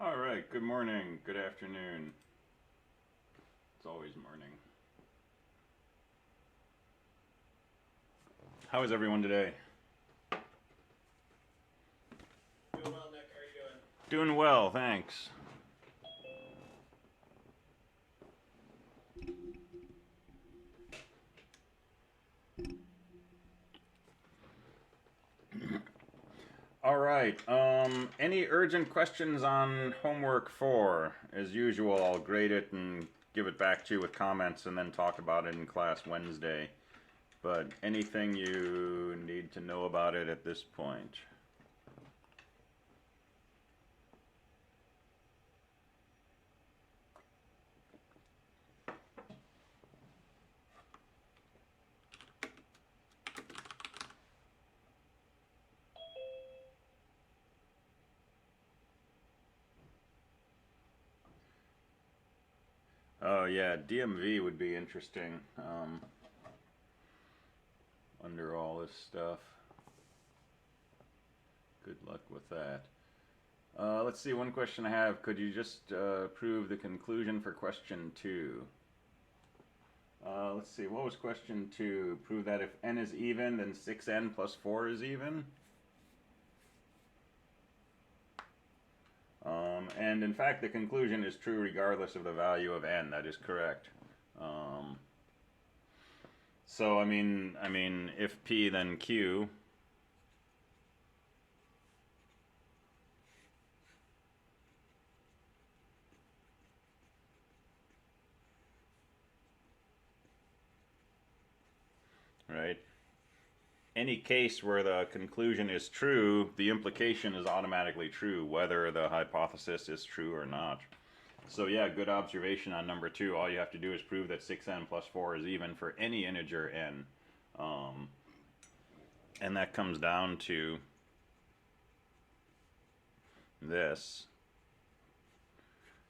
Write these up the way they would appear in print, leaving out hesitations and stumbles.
All right, good morning, good afternoon. It's always morning. How is everyone today? Doing well, Nick. How are you doing? Doing well, thanks. All right, any urgent questions on homework 4? As usual, I'll grade it and give it back to you with comments and then talk about it in class Wednesday. But anything you need to know about it at this point? Oh yeah, DMV would be interesting under all this stuff. Good luck with that. Let's see, one question I have. Could you just prove the conclusion for question 2? Let's see, what was question 2? Prove that if n is even, then 6n plus 4 is even. And in fact, the conclusion is true regardless of the value of n. That is correct. So I mean, if p, then q. Right? Any case where the conclusion is true, the implication is automatically true, whether the hypothesis is true or not. So yeah, good observation on number 2. All you have to do is prove that 6n plus 4 is even for any integer n. And that comes down to this.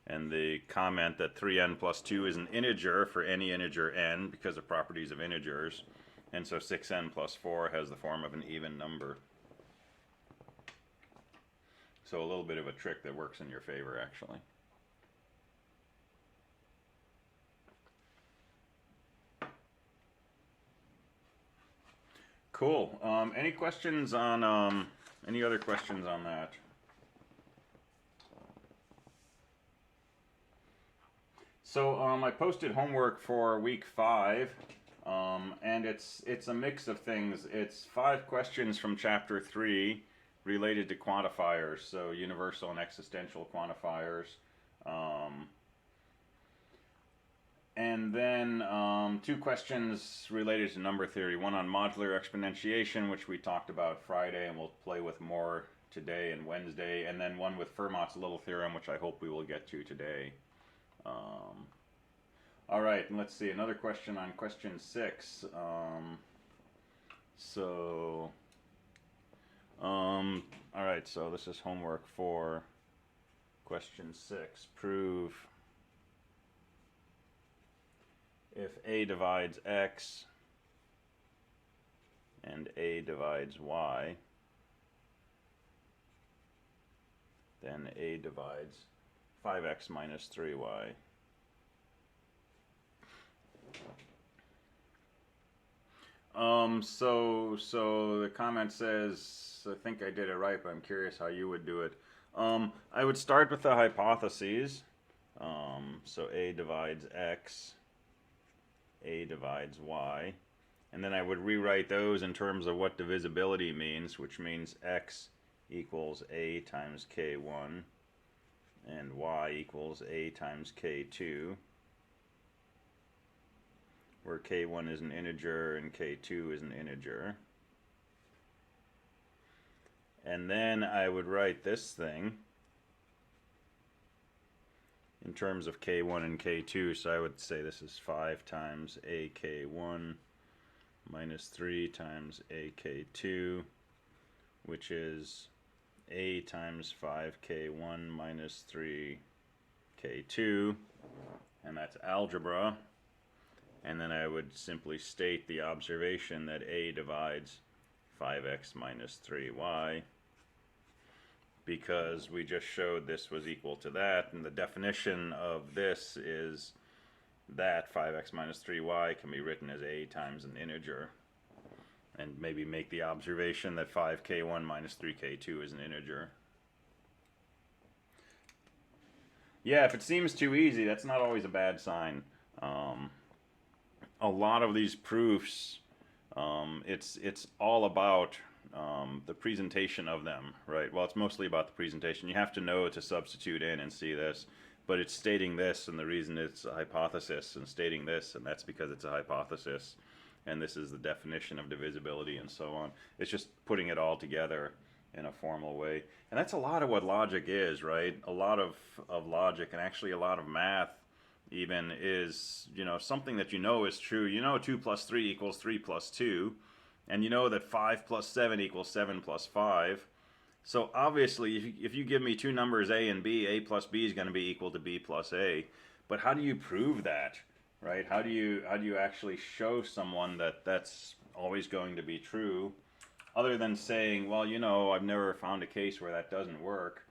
And the comment that 3n plus 2 is an integer for any integer n because of properties of integers. And so 6n plus 4 has the form of an even number. So a little bit of a trick that works in your favor, actually. Cool. Any questions on, any other questions on that? So I posted homework for week 5. And it's a mix of things. It's 5 questions from chapter 3 related to quantifiers, so universal and existential quantifiers. And then 2 questions related to number theory. One on modular exponentiation, which we talked about Friday, and we'll play with more today and Wednesday. And then one with Fermat's little theorem, which I hope we will get to today. All right, and let's see, another question on question 6. All right, so this is homework for question 6. Prove if a divides x and a divides y, then a divides 5x minus 3y. So the comment says, I think I did it right, but I'm curious how you would do it. I would start with the hypotheses. So a divides x, a divides y. And then I would rewrite those in terms of what divisibility means, which means x equals a times k1, and y equals a times k2. Where k1 is an integer and k2 is an integer. And then I would write this thing in terms of k1 and k2. So I would say this is 5 times ak1 minus 3 times ak2, which is a times 5k1 minus 3k2, and that's algebra. And then I would simply state the observation that a divides 5x minus 3y, because we just showed this was equal to that, and the definition of this is that 5x minus 3y can be written as a times an integer, and maybe make the observation that 5k1 minus 3k2 is an integer. Yeah, if it seems too easy, that's not always a bad sign. A lot of these proofs, it's all about the presentation of them, right? Well, it's mostly about the presentation. You have to know to substitute in and see this, but it's stating this, and the reason it's a hypothesis, and stating this, and that's because it's a hypothesis, and this is the definition of divisibility, and so on. It's just putting it all together in a formal way. And that's a lot of what logic is, right? A lot of logic, and actually a lot of math even, is, you know, something that you know is true. You know 2 plus 3 equals 3 plus 2, and you know that 5 plus 7 equals 7 plus 5. So obviously, if you give me two numbers a and b, a plus b is going to be equal to b plus a. But how do you prove that, right? How do you actually show someone that that's always going to be true, other than saying, well, you know, I've never found a case where that doesn't work,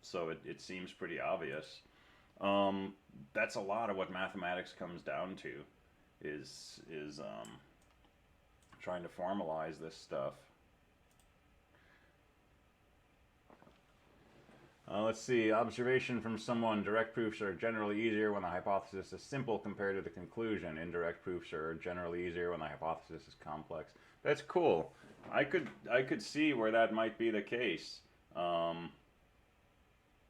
so it seems pretty obvious. That's a lot of what mathematics comes down to, is trying to formalize this stuff. Let's see, observation from someone. Direct proofs are generally easier when the hypothesis is simple compared to the conclusion. Indirect proofs are generally easier when the hypothesis is complex. That's cool. I could see where that might be the case. Yeah,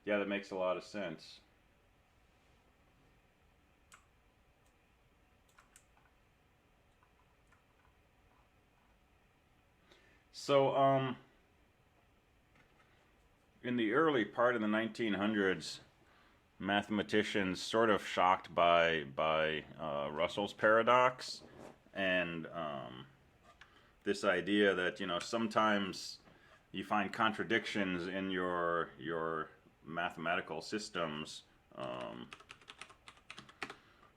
that makes a lot of sense. So, in the early part of the 1900s, mathematicians, sort of shocked by Russell's paradox, and this idea that, you know, sometimes you find contradictions in your mathematical systems,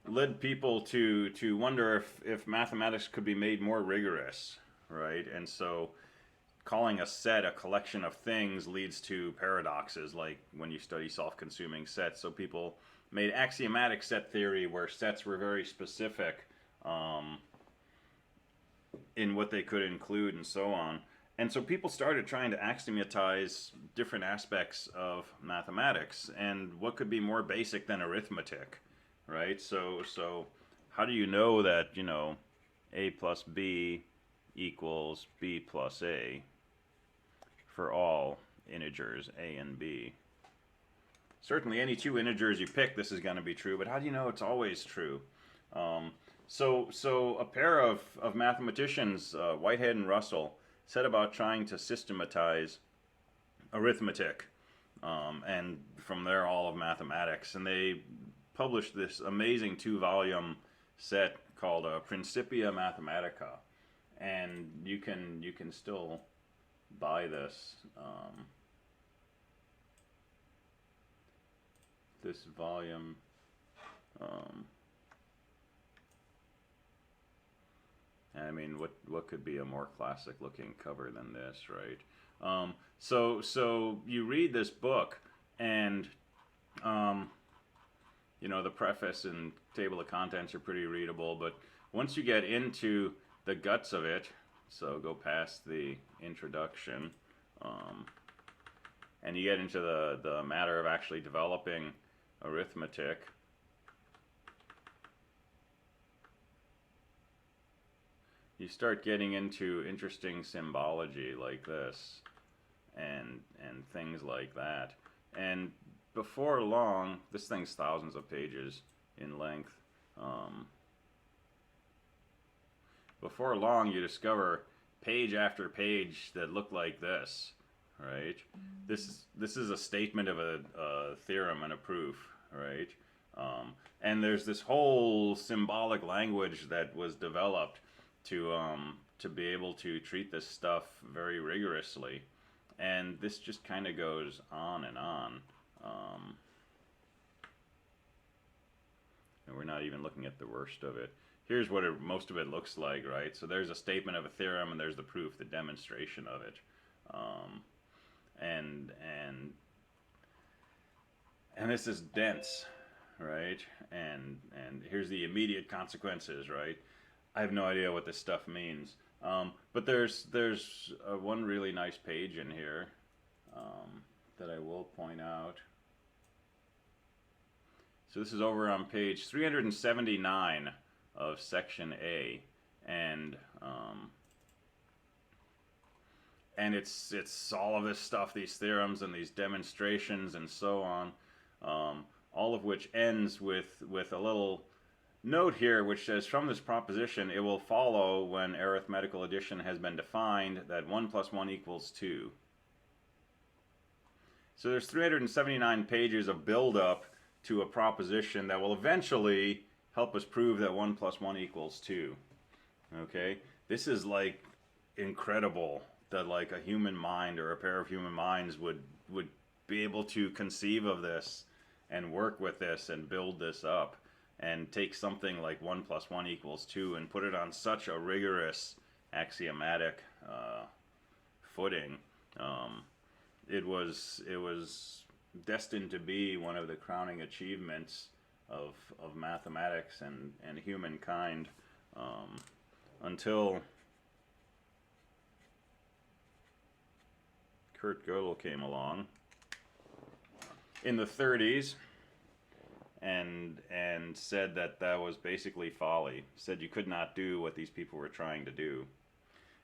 led people to wonder if mathematics could be made more rigorous, right? And so calling a set a collection of things leads to paradoxes, like when you study self-consuming sets. So people made axiomatic set theory, where sets were very specific in what they could include and so on. And so people started trying to axiomatize different aspects of mathematics, and what could be more basic than arithmetic, right? So how do you know that, you know, a plus b equals b plus a for all integers a and b? Certainly any two integers you pick, this is going to be true, but how do you know it's always true? So a pair of mathematicians, Whitehead and Russell, set about trying to systematize arithmetic, and from there all of mathematics. And they published this amazing 2-volume set called Principia Mathematica, and you can still buy this this volume. I mean, what could be a more classic looking cover than this, right? So you read this book, and you know, the preface and table of contents are pretty readable, but once you get into the guts of it, so go past the introduction, and you get into the matter of actually developing arithmetic, you start getting into interesting symbology like this, and things like that. And before long, this thing's thousands of pages in length. Before long, you discover page after page that look like this, right? This is a statement of a theorem and a proof, right? And there's this whole symbolic language that was developed to be able to treat this stuff very rigorously, and this just kind of goes on and on. And we're not even looking at the worst of it. Here's what most of it looks like, right? So there's a statement of a theorem, and there's the proof, the demonstration of it. and this is dense, right? And here's the immediate consequences, right? I have no idea what this stuff means. But there's one really nice page in here that I will point out. So this is over on page 379 of section A, and it's all of this stuff, these theorems and these demonstrations and so on, all of which ends with a little note here which says, from this proposition it will follow, when arithmetical addition has been defined, that 1 plus 1 equals 2. So there's 379 pages of build-up to a proposition that will eventually help us prove that 1 plus 1 equals 2. Okay? This is like incredible that like a human mind or a pair of human minds would be able to conceive of this and work with this and build this up and take something like 1 plus 1 equals 2 and put it on such a rigorous axiomatic footing. It was destined to be one of the crowning achievements of mathematics and humankind, until Kurt Gödel came along in the 30s and said that was basically folly. Said you could not do what these people were trying to do.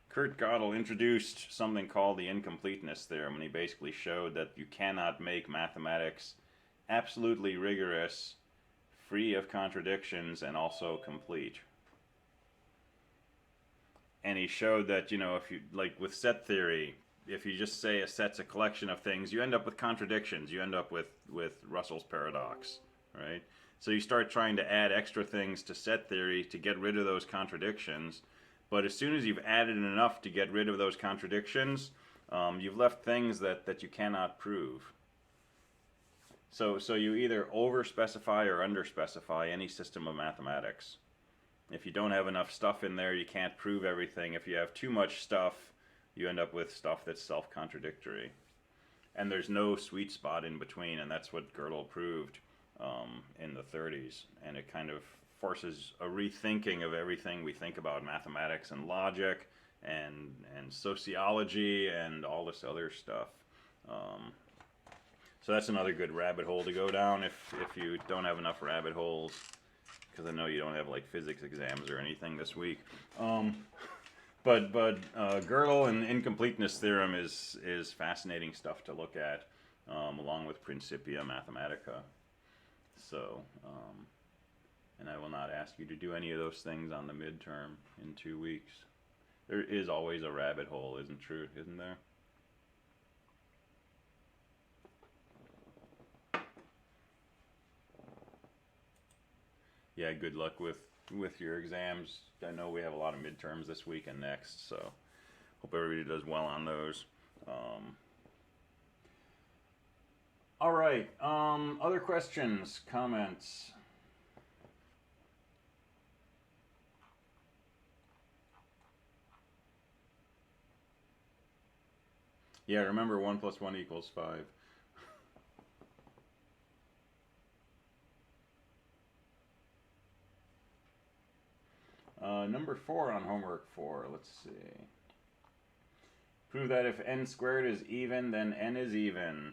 Kurt Gödel introduced something called the incompleteness theorem, and he basically showed that you cannot make mathematics absolutely rigorous, free of contradictions, and also complete. And he showed that, you know, if you, like with set theory, if you just say a set's a collection of things, you end up with contradictions. You end up with Russell's paradox, right? So you start trying to add extra things to set theory to get rid of those contradictions. But as soon as you've added enough to get rid of those contradictions, you've left things that you cannot prove. So you either over-specify or under-specify any system of mathematics. If you don't have enough stuff in there, you can't prove everything. If you have too much stuff, you end up with stuff that's self-contradictory. And there's no sweet spot in between, and that's what Gödel proved in the 30s. And it kind of forces a rethinking of everything we think about mathematics and logic and sociology and all this other stuff. So that's another good rabbit hole to go down if you don't have enough rabbit holes, because I know you don't have like physics exams or anything this week. But Gödel and incompleteness theorem is fascinating stuff to look at, along with Principia Mathematica. So, and I will not ask you to do any of those things on the midterm in 2 weeks. There is always a rabbit hole, isn't there? Yeah, good luck with your exams. I know we have a lot of midterms this week and next, so hope everybody does well on those. All right, other questions, comments? Yeah, remember 1 plus 1 equals 5. Number 4 on homework 4, let's see. Prove that if n squared is even, then n is even.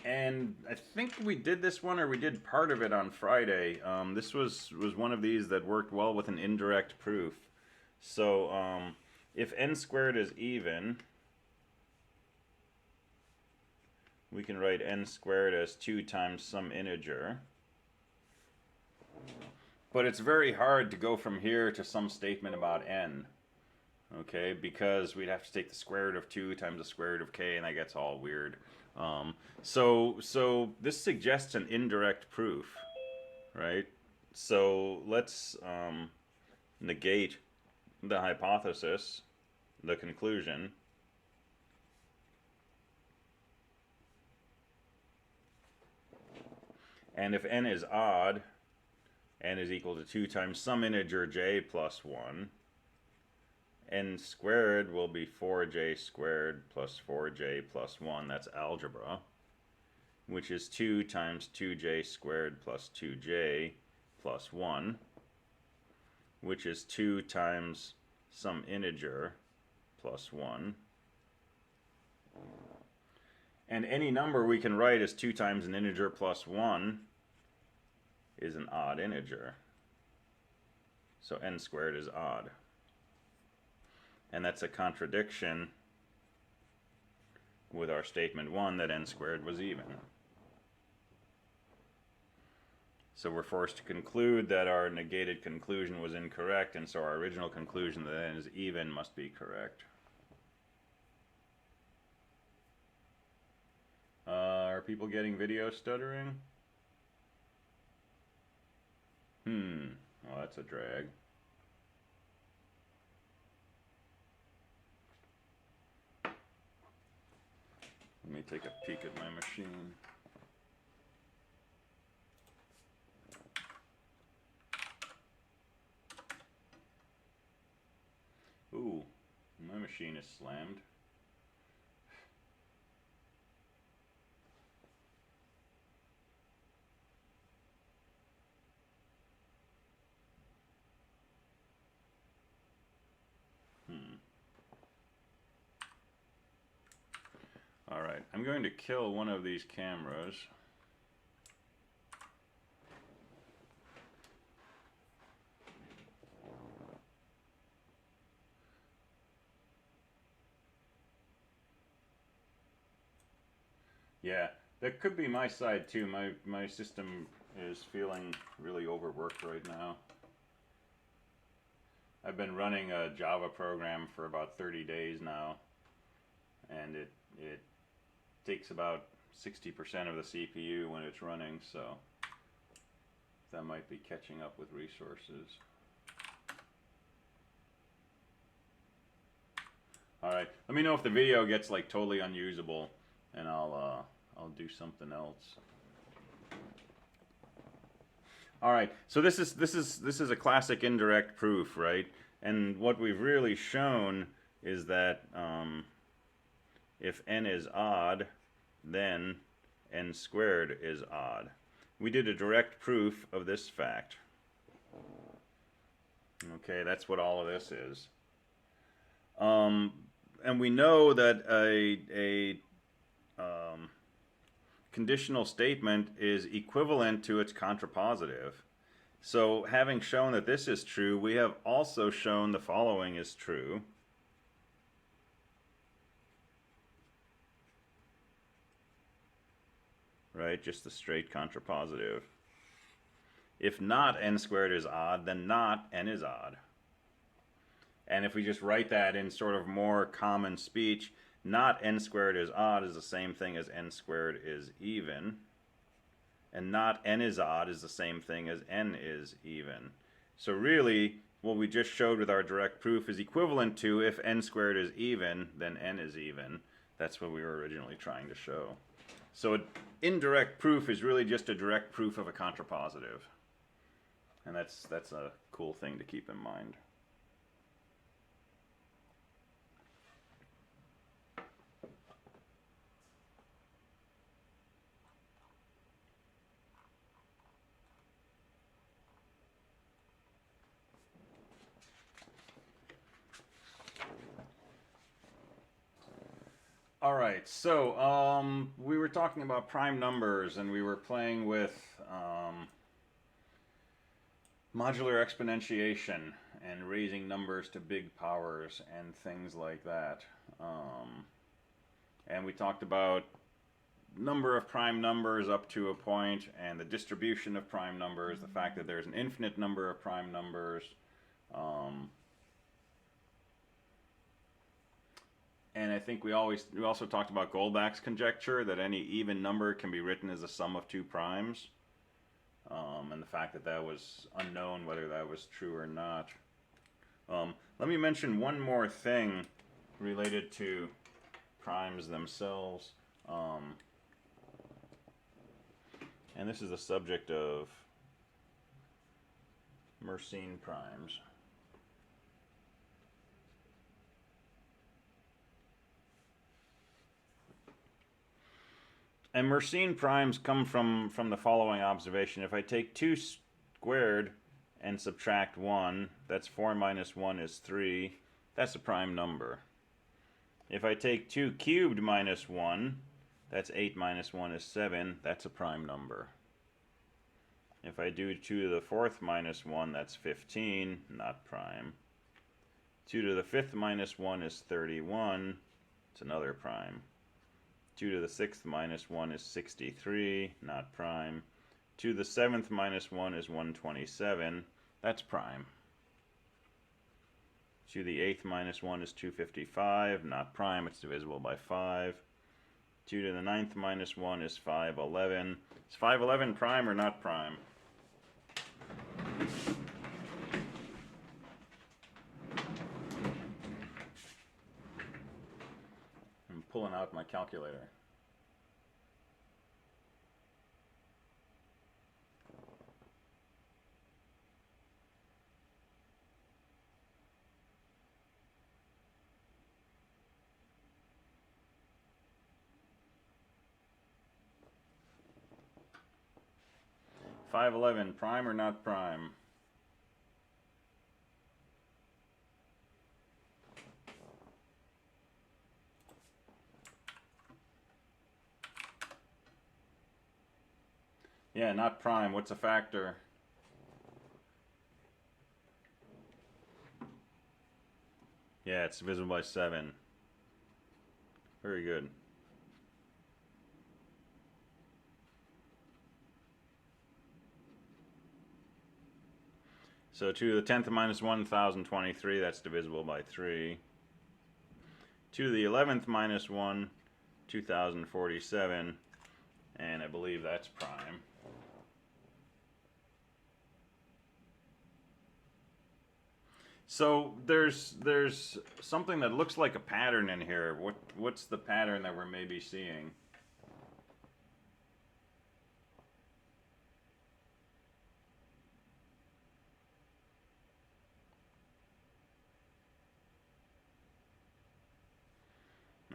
And I think we did this one, or we did part of it on Friday. This was one of these that worked well with an indirect proof. So if n squared is even, we can write n squared as 2 times some integer. But it's very hard to go from here to some statement about n. Okay, because we'd have to take the square root of 2 times the square root of k, and that gets all weird. So this suggests an indirect proof, right? So let's negate the hypothesis, the conclusion, and if n is odd, n is equal to 2 times some integer j plus 1, n squared will be 4j squared plus 4j plus 1, that's algebra, which is 2 times 2j squared plus 2j plus 1, which is 2 times some integer plus 1. And any number we can write as 2 times an integer plus 1 is an odd integer. So n squared is odd. And that's a contradiction with our statement 1 that n squared was even. So we're forced to conclude that our negated conclusion was incorrect, and so our original conclusion that n is even must be correct. Are people getting video stuttering? Well, that's a drag. Let me take a peek at my machine. Ooh, my machine is slammed. Alright, I'm going to kill one of these cameras. Yeah, that could be my side too. My system is feeling really overworked right now. I've been running a Java program for about 30 days now, and it takes about 60% of the CPU when it's running, so that might be catching up with resources. Alright, let me know if the video gets like totally unusable, and I'll do something else. Alright, so this is a classic indirect proof, right? And what we've really shown is that if n is odd, then n squared is odd. We did a direct proof of this fact. Okay, that's what all of this is. And we know that a conditional statement is equivalent to its contrapositive. So having shown that this is true, we have also shown the following is true. Right, just the straight contrapositive. If not n squared is odd, then not n is odd. And if we just write that in sort of more common speech, not n squared is odd is the same thing as n squared is even. And not n is odd is the same thing as n is even. So really, what we just showed with our direct proof is equivalent to if n squared is even, then n is even. That's what we were originally trying to show. So an indirect proof is really just a direct proof of a contrapositive. And that's a cool thing to keep in mind. Alright, so we were talking about prime numbers, and we were playing with modular exponentiation and raising numbers to big powers and things like that. And we talked about number of prime numbers up to a point, and the distribution of prime numbers, the fact that there's an infinite number of prime numbers. And I think we also talked about Goldbach's conjecture that any even number can be written as a sum of two primes, and the fact that that was unknown whether that was true or not. Let me mention one more thing related to primes themselves. And this is the subject of Mersenne primes. And Mersenne primes come from the following observation. If I take 2 squared and subtract 1, that's 4 minus 1 is 3. That's a prime number. If I take 2 cubed minus 1, that's 8 minus 1 is 7. That's a prime number. If I do 2 to the 4th minus 1, that's 15, not prime. 2 to the 5th minus 1 is 31. It's another prime. 2 to the 6th minus 1 is 63, not prime. 2 to the 7th minus 1 is 127. That's prime. 2 to the 8th minus 1 is 255, not prime. It's divisible by 5. 2 to the 9th minus 1 is 511. Is 511 prime or not prime? I'm pulling out my calculator. $5.11 prime or not prime? Yeah, not prime. What's a factor? Yeah, it's divisible by 7. Very good. So 2 to the 10th minus 1023, that's divisible by 3. 2 to the 11th minus 1, 2047, and I believe that's prime. So there's something that looks like a pattern in here. What's the pattern that we're maybe seeing?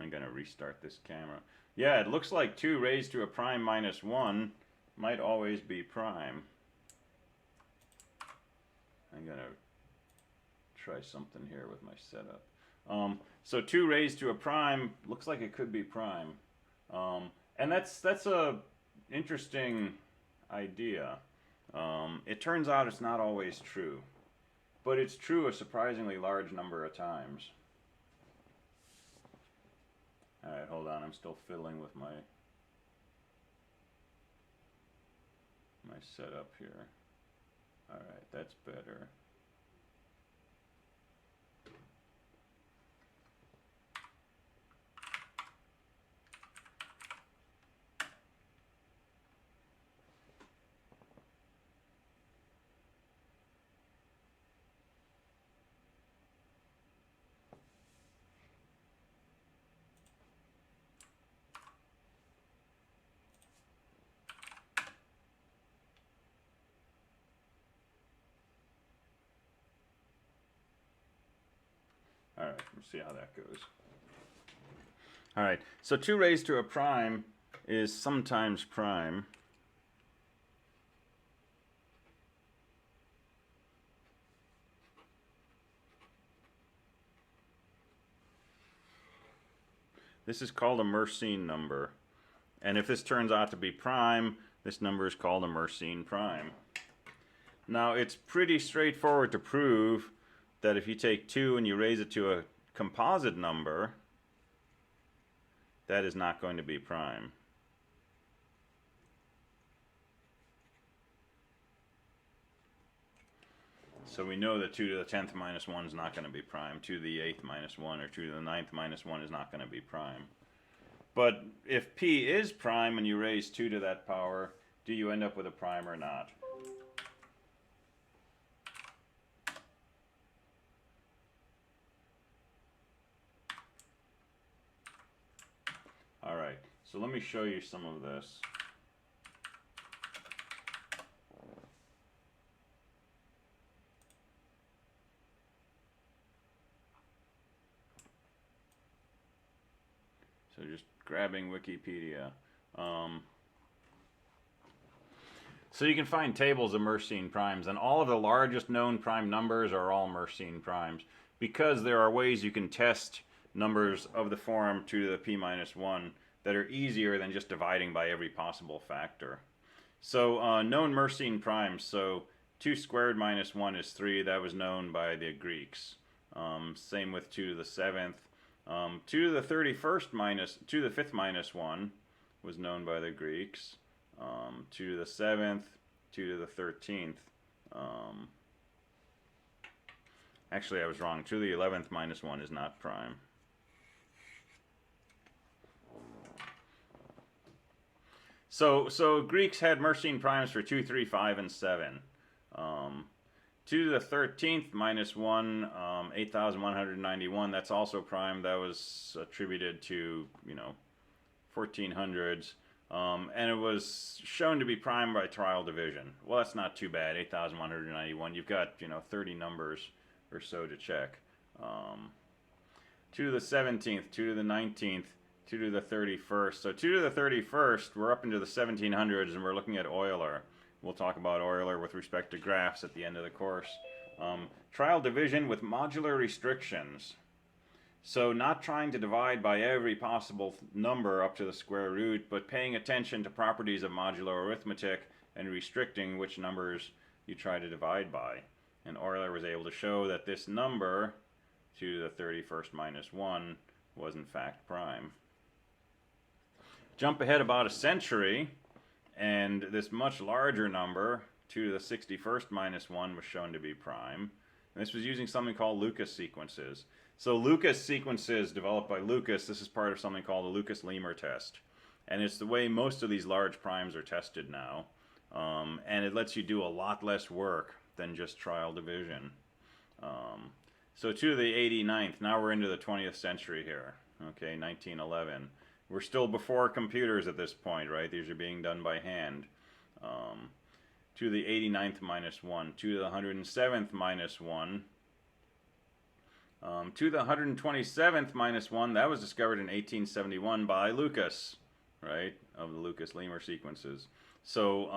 I'm going to restart this camera. Yeah, it looks like 2 raised to a prime minus 1 might always be prime. I'm going to try something here with my setup. So 2 raised to a prime looks like it could be prime. And that's a interesting idea. It turns out it's not always true. But it's true a surprisingly large number of times. Alright, hold on, I'm still fiddling with my setup here. Alright, that's better. Alright, we'll see how that goes. Alright, so 2 raised to a prime is sometimes prime. This is called a Mersenne number. And if this turns out to be prime, this number is called a Mersenne prime. Now, it's pretty straightforward to prove that if you take 2 and you raise it to a composite number, that is not going to be prime. So we know that 2 to the 10th minus 1 is not going to be prime. 2 to the 8th minus 1 or 2 to the 9th minus 1 is not going to be prime. But if p is prime and you raise 2 to that power, do you end up with a prime or not? So let me show you some of this. So just grabbing Wikipedia. So you can find tables of Mersenne primes, and all of the largest known prime numbers are all Mersenne primes, because there are ways you can test numbers of the form 2 to the p minus 1 that are easier than just dividing by every possible factor. So known Mersenne primes, so 2 squared minus 1 is 3, that was known by the Greeks. Same with 2 to the 7th. 2 to the 31st minus 2 to the 5th minus 1 was known by the Greeks. 2 to the 7th, 2 to the 13th. Actually, I was wrong. 2 to the 11th minus 1 is not prime. So Greeks had Mersenne primes for 2, 3, 5, and 7. 2 to the 13th minus 1, 8,191. That's also prime. That was attributed to, 1400s. And it was shown to be prime by trial division. Well, that's not too bad. 8,191. You've got, 30 numbers or so to check. 2 to the 17th, 2 to the 19th, 2 to the 31st. So 2 to the 31st, we're up into the 1700s, and we're looking at Euler. We'll talk about Euler with respect to graphs at the end of the course. Trial division with modular restrictions. So not trying to divide by every possible number up to the square root, but paying attention to properties of modular arithmetic and restricting which numbers you try to divide by. And Euler was able to show that this number, 2 to the 31st minus 1, was in fact prime. Jump ahead about a century, and this much larger number, 2 to the 61st minus 1, was shown to be prime. And this was using something called Lucas sequences. So Lucas sequences developed by Lucas, this is part of something called the Lucas-Lehmer test. And it's the way most of these large primes are tested now. And it lets you do a lot less work than just trial division. So 2 to the 89th, now we're into the 20th century here. Okay, 1911. We're still before computers at this point, right? These are being done by hand. 2 to the 89th minus 1, 2 to the 107th minus 1, 2 to the 127th minus 1, that was discovered in 1871 by Lucas, right, of the Lucas-Lehmer sequences. So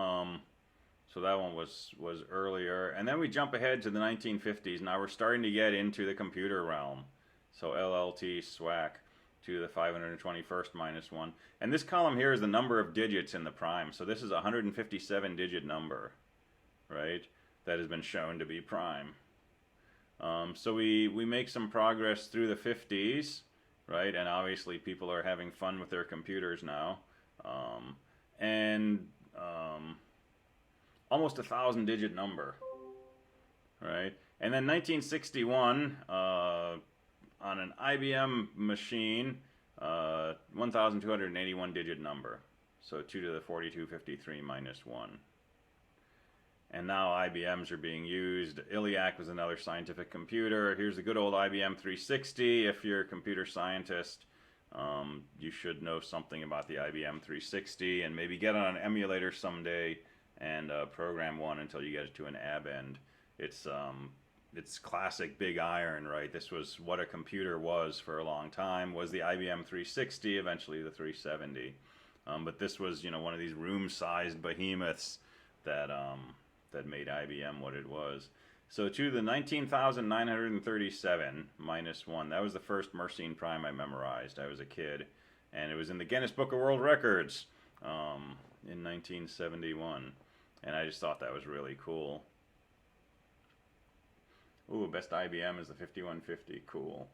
that one was earlier. And then we jump ahead to the 1950s. Now we're starting to get into the computer realm. So LLT, SWAC, 2 to the 521st minus 1. And this column here is the number of digits in the prime. So this is a 157-digit number, right, that has been shown to be prime. So we make some progress through the 50s, right, and obviously people are having fun with their computers now. Almost a 1,000-digit number, right? And then 1961, on an IBM machine, 1,281-digit number. So 2 to the 4253 minus 1. And now IBMs are being used. ILIAC was another scientific computer. Here's the good old IBM 360. If you're a computer scientist, you should know something about the IBM 360 and maybe get on an emulator someday and program one until you get it to an ab end. It's classic big iron, right? This was what a computer was for a long time, was the IBM 360, eventually the 370. But this was, one of these room-sized behemoths that made IBM what it was. So to the 19,937 minus 1, that was the first Mersenne prime I memorized. I was a kid, and it was in the Guinness Book of World Records in 1971. And I just thought that was really cool. Ooh, best IBM is the 5150. Cool.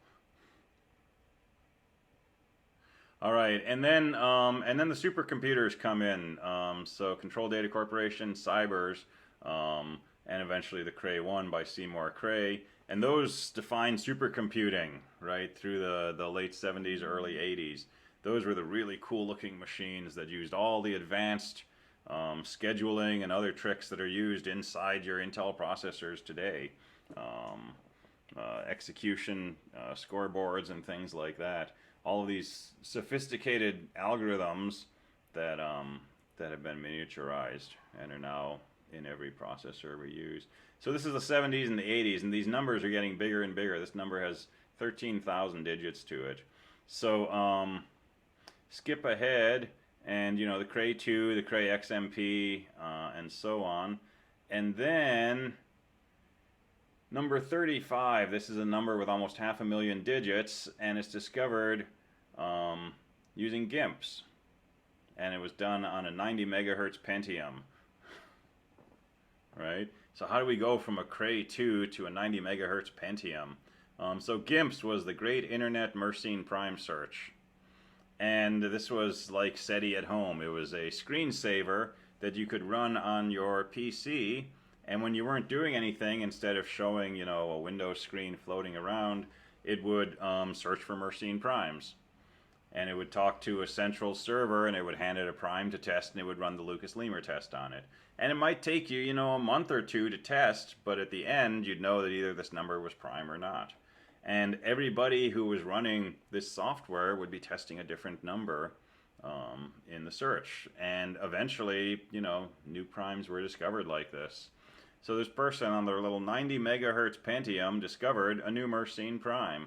All right, and then the supercomputers come in. So Control Data Corporation, Cybers, and eventually the Cray 1 by Seymour Cray. And those defined supercomputing, right, through the late 70s, early 80s. Those were the really cool-looking machines that used all the advanced scheduling and other tricks that are used inside your Intel processors today. execution scoreboards and things like that. All of these sophisticated algorithms that that have been miniaturized and are now in every processor we use. So this is the 70s and the 80s, and these numbers are getting bigger and bigger. This number has 13,000 digits to it. So skip ahead, and you know, the Cray 2, the Cray XMP, and so on. And then number 35, this is a number with almost 500,000 digits, and it's discovered using GIMPs. And it was done on a 90 megahertz Pentium. Right? So how do we go from a Cray 2 to a 90 megahertz Pentium? So GIMPs was the Great Internet Mersenne Prime Search. And this was like SETI at home. It was a screensaver that you could run on your PC, and when you weren't doing anything, instead of showing, you know, a Windows screen floating around, it would search for Mersenne primes. And it would talk to a central server, and it would hand it a prime to test, and it would run the Lucas-Lehmer test on it. And it might take you, you know, a month or two to test, but at the end, you'd know that either this number was prime or not. And everybody who was running this software would be testing a different number in the search. And eventually, you know, new primes were discovered like this. So this person on their little 90 megahertz Pentium discovered a new Mersenne prime.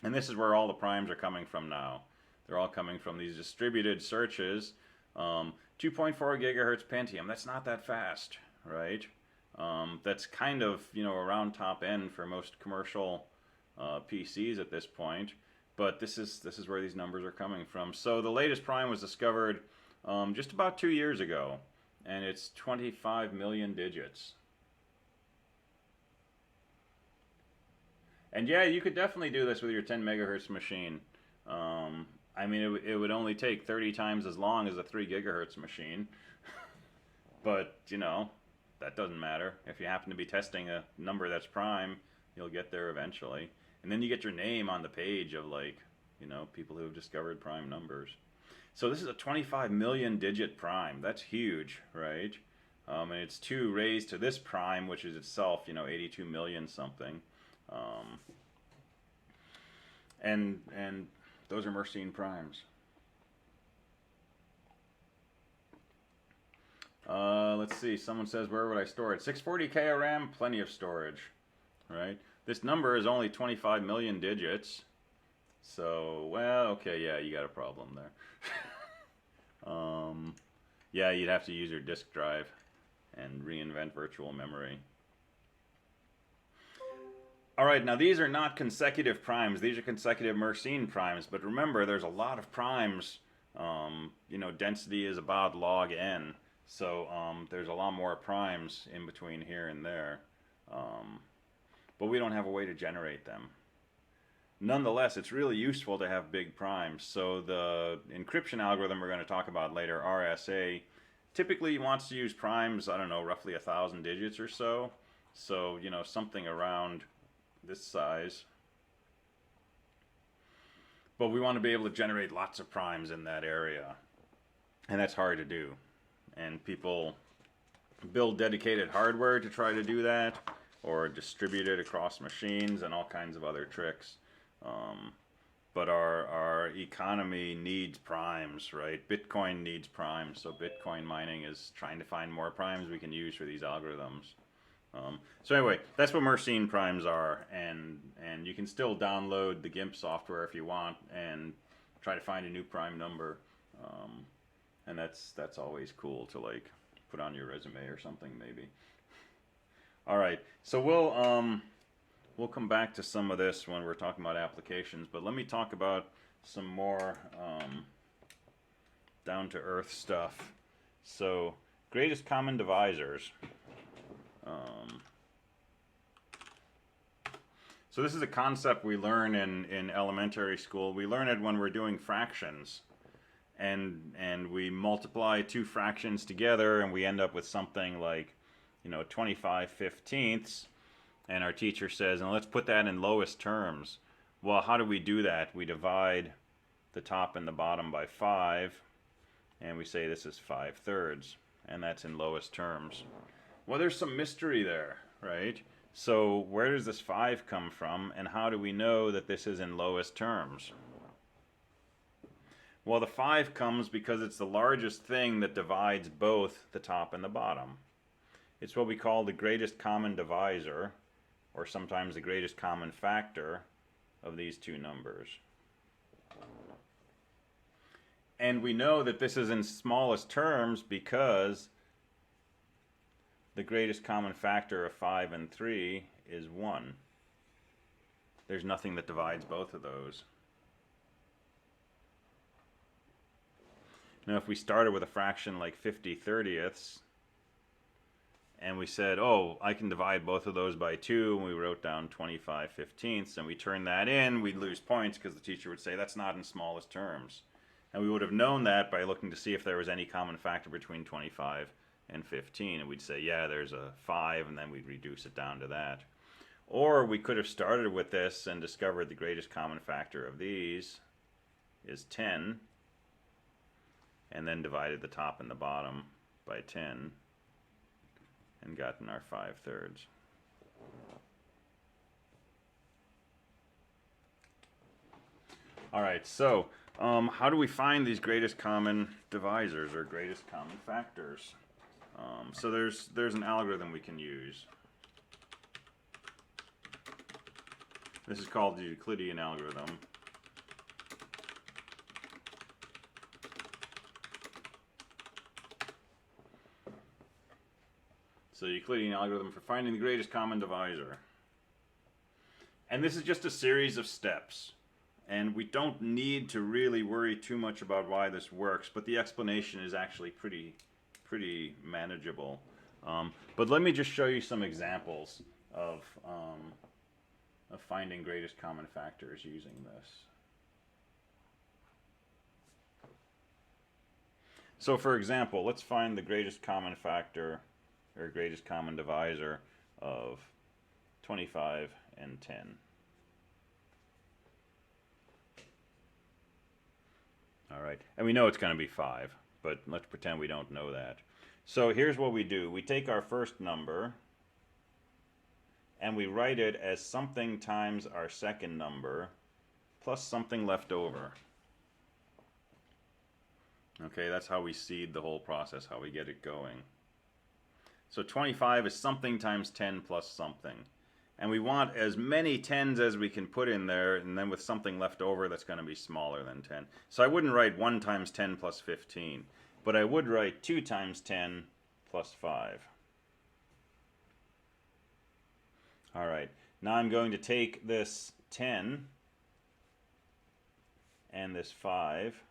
And this is where all the primes are coming from now. They're all coming from these distributed searches. 2.4 gigahertz Pentium, that's not that fast, right? That's kind of, you know, around top end for most commercial PCs at this point. But this is where these numbers are coming from. So the latest prime was discovered just about 2 years ago, and it's 25 million digits. And yeah, you could definitely do this with your 10 megahertz machine. I mean, it would only take 30 times as long as a 3 gigahertz machine. But, you know, that doesn't matter. If you happen to be testing a number that's prime, you'll get there eventually. And then you get your name on the page of, like, you know, people who have discovered prime numbers. So this is a 25 million digit prime. That's huge, right? And it's 2 raised to this prime, which is itself, you know, 82 million something. And those are Mersenne primes. Let's see. Someone says, where would I store it? 640K of RAM, plenty of storage, right? This number is only 25 million digits. So, well, okay, yeah, you got a problem there. Yeah, you'd have to use your disk drive and reinvent virtual memory. All right, now these are not consecutive primes. These are consecutive Mersenne primes. But remember, there's a lot of primes. You know, density is about log n. So there's a lot more primes in between here and there. But we don't have a way to generate them. Nonetheless, it's really useful to have big primes. So the encryption algorithm we're going to talk about later, RSA, typically wants to use primes, I don't know, roughly 1,000 digits or so. So, you know, something around this size. But we want to be able to generate lots of primes in that area. And that's hard to do. And people build dedicated hardware to try to do that, or distribute it across machines and all kinds of other tricks. But our economy needs primes, right? Bitcoin needs primes, so Bitcoin mining is trying to find more primes we can use for these algorithms. So anyway, that's what Mersenne primes are, and you can still download the GIMP software if you want and try to find a new prime number, and that's always cool to, like, put on your resume or something maybe. All right, so we'll come back to some of this when we're talking about applications, but let me talk about some more down-to-earth stuff. So, greatest common divisors. So this is a concept we learn in elementary school. We learn it when we're doing fractions. And we multiply 2 fractions together, and we end up with something like, you know, 25/15ths. And our teacher says, and let's put that in lowest terms. Well, how do we do that? We divide the top and the bottom by 5, and we say this is 5/3, and that's in lowest terms. Well, there's some mystery there, right? So where does this 5 come from, and how do we know that this is in lowest terms? Well, the 5 comes because it's the largest thing that divides both the top and the bottom. It's what we call the greatest common divisor, or sometimes the greatest common factor of these two numbers. And we know that this is in smallest terms because the greatest common factor of 5 and 3 is 1. There's nothing that divides both of those. Now, if we started with a fraction like 50/30ths, and we said, oh, I can divide both of those by 2, and we wrote down 25/15ths, and we turned that in, we'd lose points because the teacher would say, that's not in smallest terms. And we would have known that by looking to see if there was any common factor between 25 and 15, and we'd say, yeah, there's a 5, and then we'd reduce it down to that. Or we could have started with this and discovered the greatest common factor of these is 10, and then divided the top and the bottom by 10, and gotten our 5/3. All right, so how do we find these greatest common divisors or greatest common factors? So there's an algorithm we can use. This is called the Euclidean algorithm. So Euclidean algorithm for finding the greatest common divisor. And this is just a series of steps. And we don't need to really worry too much about why this works, but the explanation is actually pretty manageable. But let me just show you some examples of finding greatest common factors using this. So for example, let's find the greatest common factor or greatest common divisor of 25 and 10. All right, and we know it's going to be 5, but let's pretend we don't know that. So here's what we do. We take our first number and we write it as something times our second number plus something left over. Okay, that's how we seed the whole process, how we get it going. So 25 is something times 10 plus something. And we want as many 10s as we can put in there, and then with something left over that's going to be smaller than 10. So I wouldn't write 1 times 10 plus 15, but I would write 2 times 10 plus 5. All right, now I'm going to take this 10 and this 5,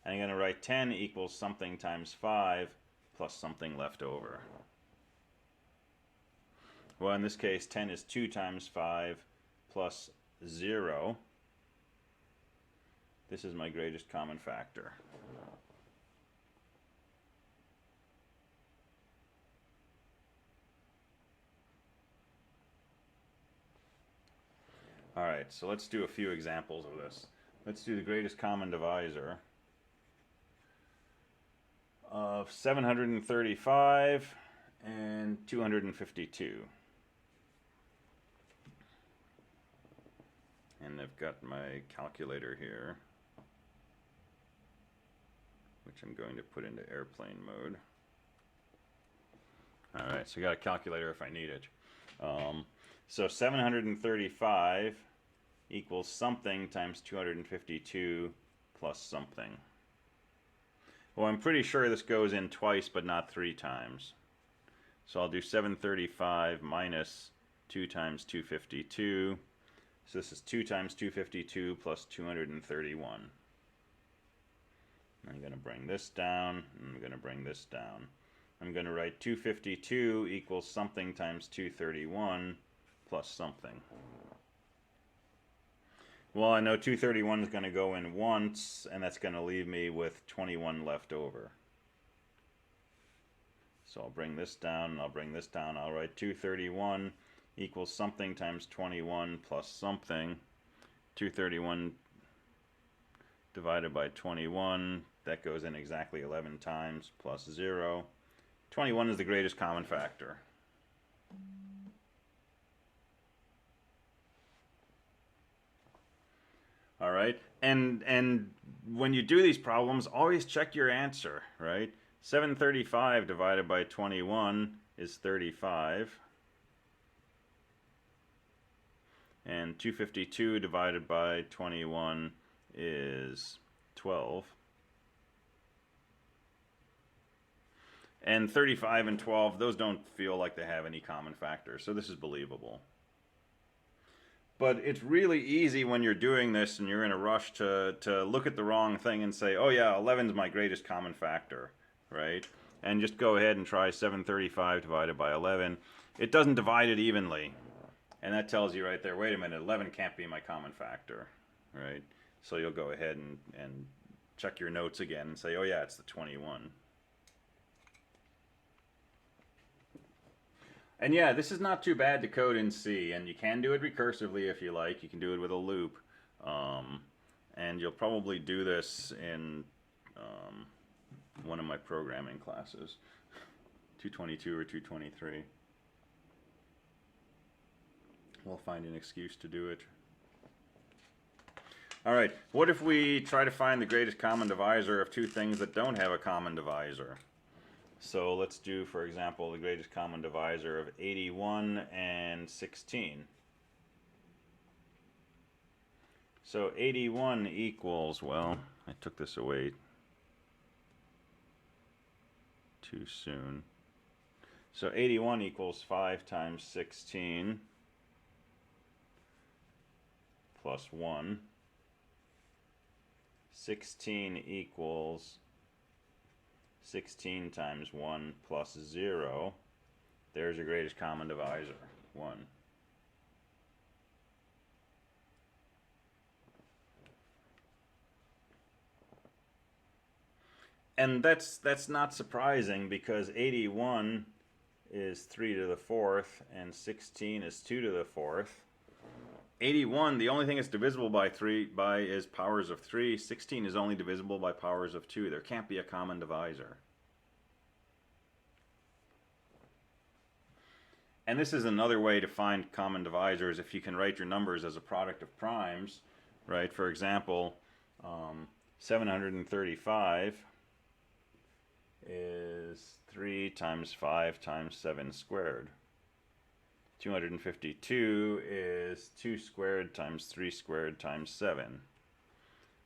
and I'm going to write 10 equals something times 5 plus something left over. Well, in this case, 10 is 2 times 5 plus 0. This is my greatest common factor. All right, so let's do a few examples of this. Let's do the greatest common divisor of 735 and 252. And I've got my calculator here, which I'm going to put into airplane mode. All right, so I got a calculator if I need it. So 735 equals something times 252 plus something. Well, I'm pretty sure this goes in twice, but not 3 times. So I'll do 735 minus 2 times 252. So this is 2 times 252 plus 231. I'm going to bring this down, and I'm going to bring this down. I'm going to write 252 equals something times 231 plus something. Well, I know 231 is going to go in once, and that's going to leave me with 21 left over. So I'll bring this down, and I'll bring this down. I'll write 231 equals something times 21 plus something. 231 divided by 21, that goes in exactly 11 times, plus 0. 21 is the greatest common factor. All right, and when you do these problems, always check your answer, right? 735 divided by 21 is 35. And 252 divided by 21 is 12. And 35 and 12, those don't feel like they have any common factors, so this is believable. But it's really easy when you're doing this and you're in a rush to look at the wrong thing and say, oh yeah, 11 is my greatest common factor, right? And just go ahead and try 735 divided by 11. It doesn't divide it evenly. And that tells you right there, wait a minute, 11 can't be my common factor, right? So you'll go ahead and check your notes again and say, oh yeah, it's the 21. And yeah, this is not too bad to code in C, and you can do it recursively if you like. You can do it with a loop. And you'll probably do this in one of my programming classes, 222 or 223. We'll find an excuse to do it. All right, what if we try to find the greatest common divisor of two things that don't have a common divisor? So let's do, for example, the greatest common divisor of 81 and 16. So 81 equals, well, I took this away too soon. So 81 equals 5 times 16 plus 1. 16 equals 16 times 1 plus 0. There's your greatest common divisor, 1. And that's not surprising because 81 is 3 to the 4th and 16 is 2 to the 4th. 81, the only thing it's divisible by is powers of 3. 16 is only divisible by powers of 2. There can't be a common divisor. And this is another way to find common divisors if you can write your numbers as a product of primes, right? For example, 735 is 3 times 5 times 7 squared. 252 is 2 squared times 3 squared times 7.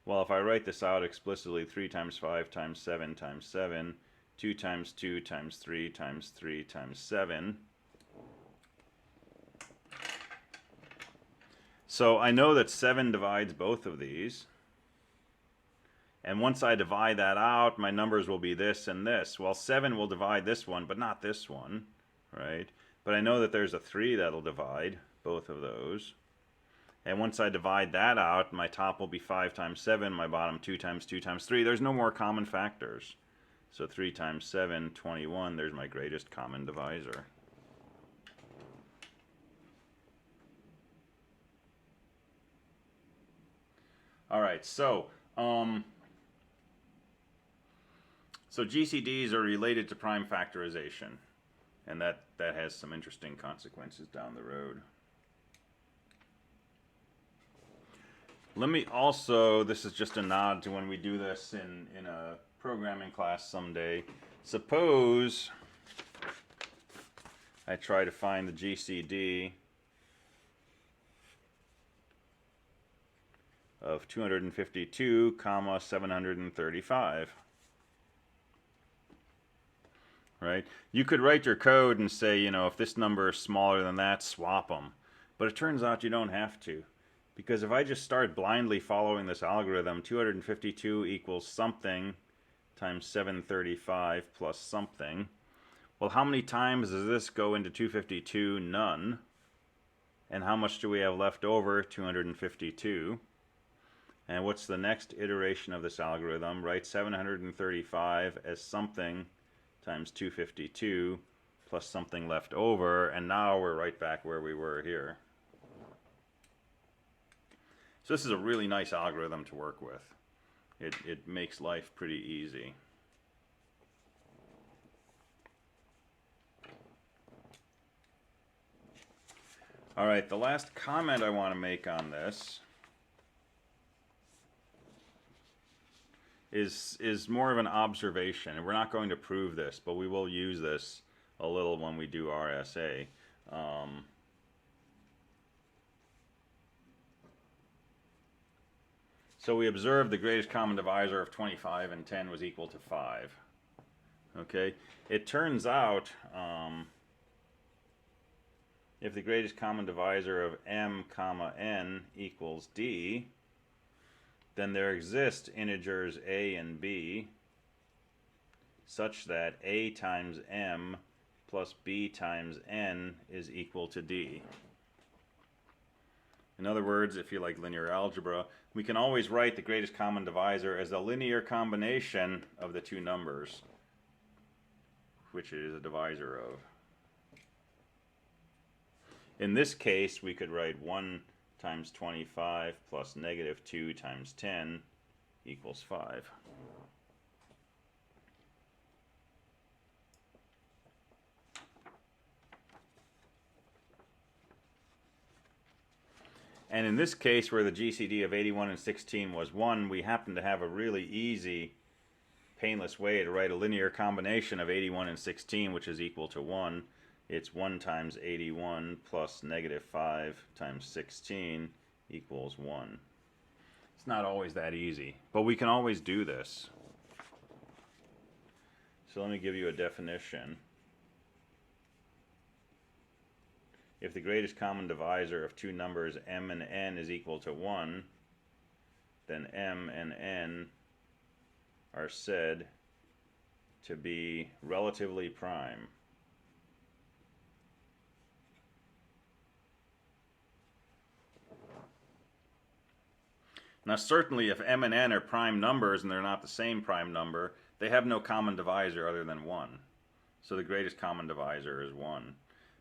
Well, if I write this out explicitly, 3 times 5 times 7 times 7, 2 times 2 times 3 times 3 times 7. So I know that 7 divides both of these. And once I divide that out, my numbers will be this and this. Well, 7 will divide this one, but not this one, right? But I know that there's a 3 that'll divide both of those. And once I divide that out, my top will be 5 times 7, my bottom 2 times 2 times 3. There's no more common factors. So 3 times 7, 21, there's my greatest common divisor. All right, so GCDs are related to prime factorization, and that has some interesting consequences down the road. Let me also, this is just a nod to when we do this in a programming class someday. Suppose I try to find the GCD of 252, 735. Right? You could write your code and say, you know, if this number is smaller than that, swap them. But it turns out you don't have to. Because if I just start blindly following this algorithm, 252 equals something times 735 plus something. Well, how many times does this go into 252? None. And how much do we have left over? 252. And what's the next iteration of this algorithm? Write 735 as something times 252 plus something left over, and now we're right back where we were here. So this is a really nice algorithm to work with. It makes life pretty easy. All right, the last comment I want to make on this is more of an observation. And we're not going to prove this, but we will use this a little when we do RSA. So we observed the greatest common divisor of 25 and 10 was equal to 5. Okay, it turns out if the greatest common divisor of m comma n equals d, then there exist integers a and b such that a times m plus b times n is equal to d. In other words, if you like linear algebra, we can always write the greatest common divisor as a linear combination of the two numbers, which it is a divisor of. In this case, we could write 1 times 25 plus negative 2 times 10 equals 5. And in this case, where the GCD of 81 and 16 was 1, we happen to have a really easy, painless way to write a linear combination of 81 and 16, which is equal to 1. It's 1 times 81 plus negative 5 times 16 equals 1. It's not always that easy, but we can always do this. So let me give you a definition. If the greatest common divisor of two numbers m and n is equal to 1, then m and n are said to be relatively prime. Now certainly if m and n are prime numbers and they're not the same prime number, they have no common divisor other than 1. So the greatest common divisor is 1.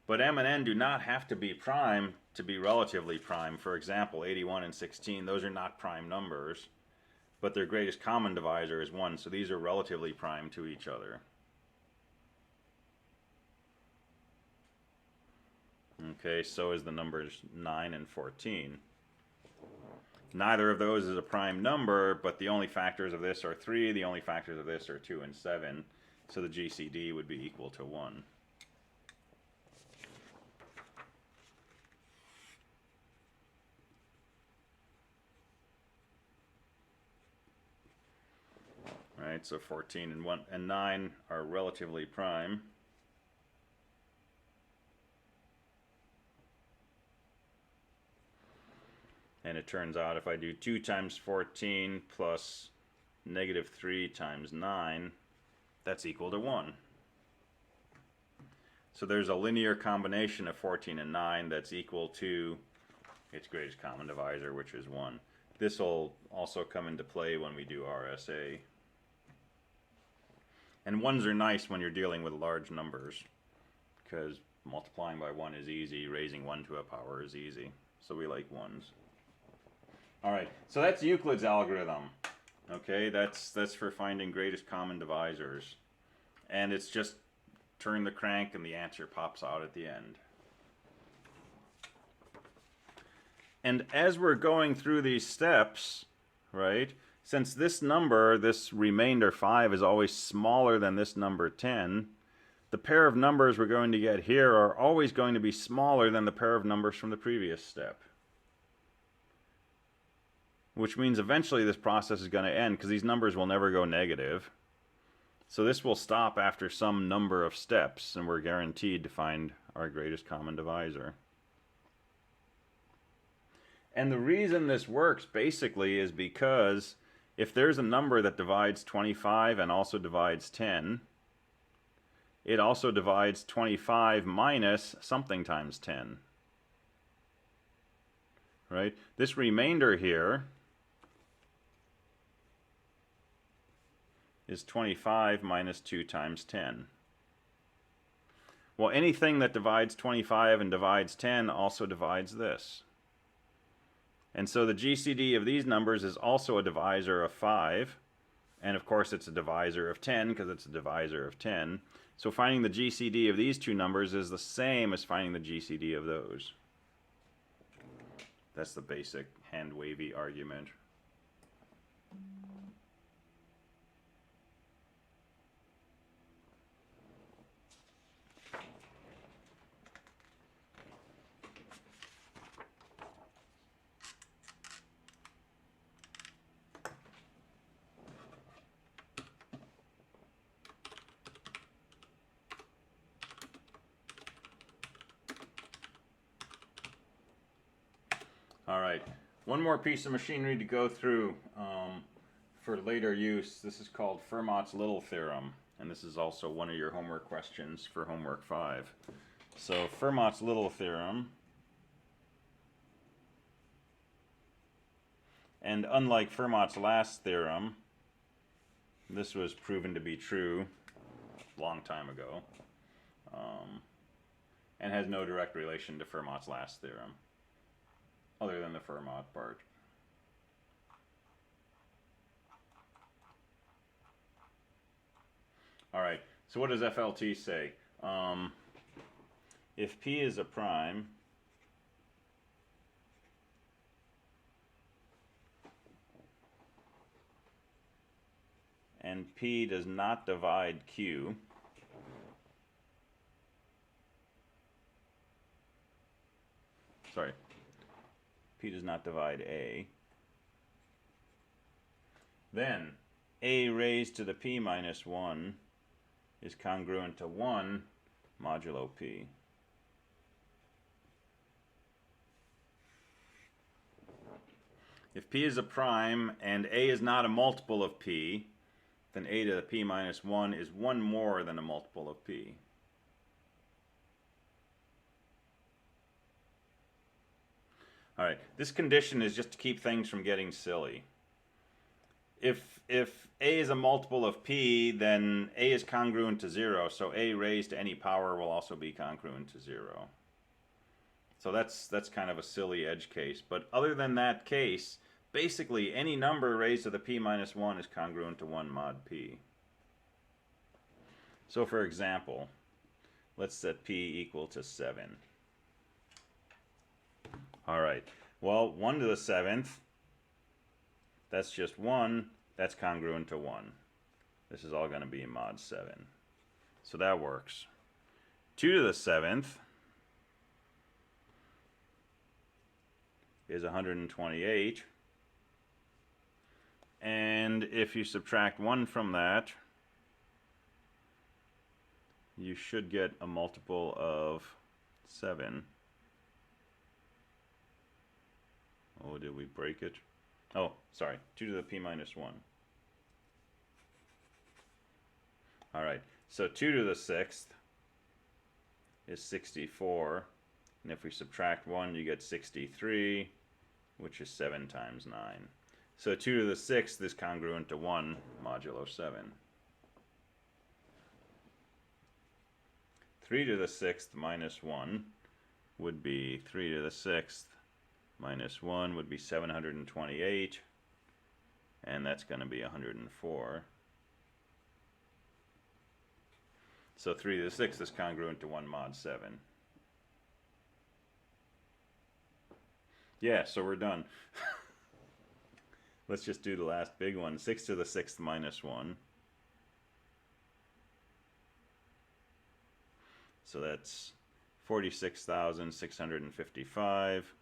But m and n do not have to be prime to be relatively prime. For example, 81 and 16, those are not prime numbers, but their greatest common divisor is 1, so these are relatively prime to each other. Okay, so is the numbers 9 and 14. Neither of those is a prime number, but the only factors of this are 3, the only factors of this are 2 and 7, so the GCD would be equal to 1. Right, so 14 and 1 and 9 are relatively prime. And it turns out if I do 2 times 14 plus negative 3 times 9, that's equal to 1. So there's a linear combination of 14 and 9 that's equal to its greatest common divisor, which is 1. This will also come into play when we do RSA. And 1s are nice when you're dealing with large numbers, because multiplying by 1 is easy, raising 1 to a power is easy. So we like 1s. Alright, so that's Euclid's algorithm. Okay, that's for finding greatest common divisors. And it's just turn the crank and the answer pops out at the end. And as we're going through these steps, right, since this number, this remainder 5, is always smaller than this number 10, the pair of numbers we're going to get here are always going to be smaller than the pair of numbers from the previous step. Which means eventually this process is going to end, because these numbers will never go negative. So this will stop after some number of steps, and we're guaranteed to find our greatest common divisor. And the reason this works basically is because if there's a number that divides 25 and also divides 10, it also divides 25 minus something times 10. Right? This remainder here is 25 minus 2 times 10. Well, anything that divides 25 and divides 10 also divides this. And so the GCD of these numbers is also a divisor of 5. And of course it's a divisor of 10 because it's a divisor of 10. So finding the GCD of these two numbers is the same as finding the GCD of those. That's the basic hand-wavy argument. All right, one more piece of machinery to go through for later use. This is called Fermat's Little Theorem, and this is also one of your homework questions for homework 5. So Fermat's Little Theorem, and unlike Fermat's last theorem, this was proven to be true a long time ago, and has no direct relation to Fermat's last theorem, other than the Fermat part. All right, so what does FLT say? If P is a prime, and P does not divide Q, sorry, P does not divide A, then A raised to the P minus 1 is congruent to 1 modulo P. If P is a prime and A is not a multiple of P, then A to the P minus 1 is 1 more than a multiple of P. All right, this condition is just to keep things from getting silly. If A is a multiple of P, then A is congruent to 0, so A raised to any power will also be congruent to 0. So that's kind of a silly edge case. But other than that case, basically any number raised to the P minus 1 is congruent to 1 mod P. So for example, let's set P equal to 7. All right, well, 1 to the 7th, that's just 1, that's congruent to 1. This is all going to be mod 7. So that works. 2 to the 7th is 128. And if you subtract 1 from that, you should get a multiple of 7. Oh, did we break it? Oh, sorry, 2 to the P minus 1. All right, so 2 to the 6th is 64, and if we subtract 1, you get 63, which is 7 times 9. So 2 to the 6th is congruent to 1 modulo 7. 3 to the 6th minus 1 would be 3 to the 6th minus 1 would be 728, and that's going to be 104. So 3 to the 6th is congruent to 1 mod 7. Yeah, so we're done. Let's just do the last big one. 6 to the 6th minus 1. So that's 46,655.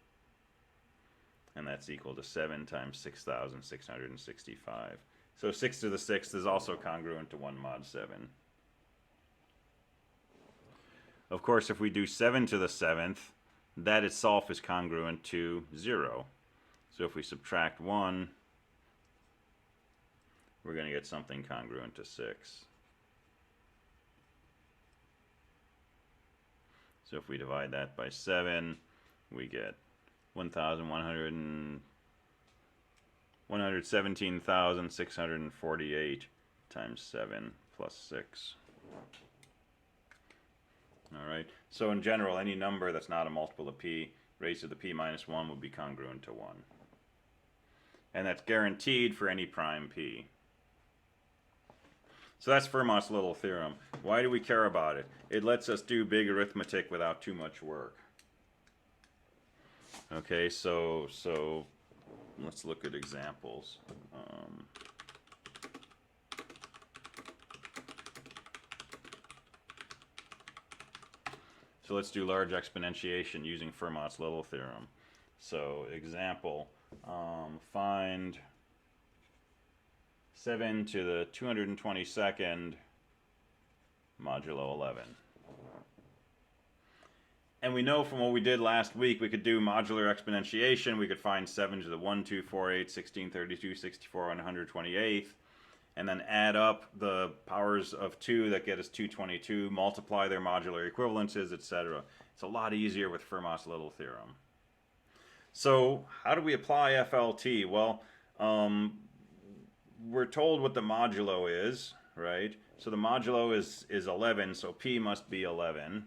And that's equal to 7 times 6,665. So 6 to the 6th is also congruent to 1 mod 7. Of course, if we do 7 to the 7th, that itself is congruent to 0. So if we subtract 1, we're going to get something congruent to 6. So if we divide that by 7, we get 117,648 times 7 plus 6. All right, so in general, any number that's not a multiple of P raised to the P minus 1 would be congruent to 1. And that's guaranteed for any prime P. So that's Fermat's little theorem. Why do we care about it? It lets us do big arithmetic without too much work. Okay, so let's look at examples. So let's do large exponentiation using Fermat's little theorem. So example, find 7 to the 222nd modulo 11. And we know from what we did last week, we could do modular exponentiation. We could find 7 to the 1, 2, 4, 8, 16, 32, 64, and 128th. And then add up the powers of 2 that get us 222, multiply their modular equivalences, etc. It's a lot easier with Fermat's little theorem. So how do we apply FLT? Well, we're told what the modulo is, right? So the modulo is 11, so P must be 11.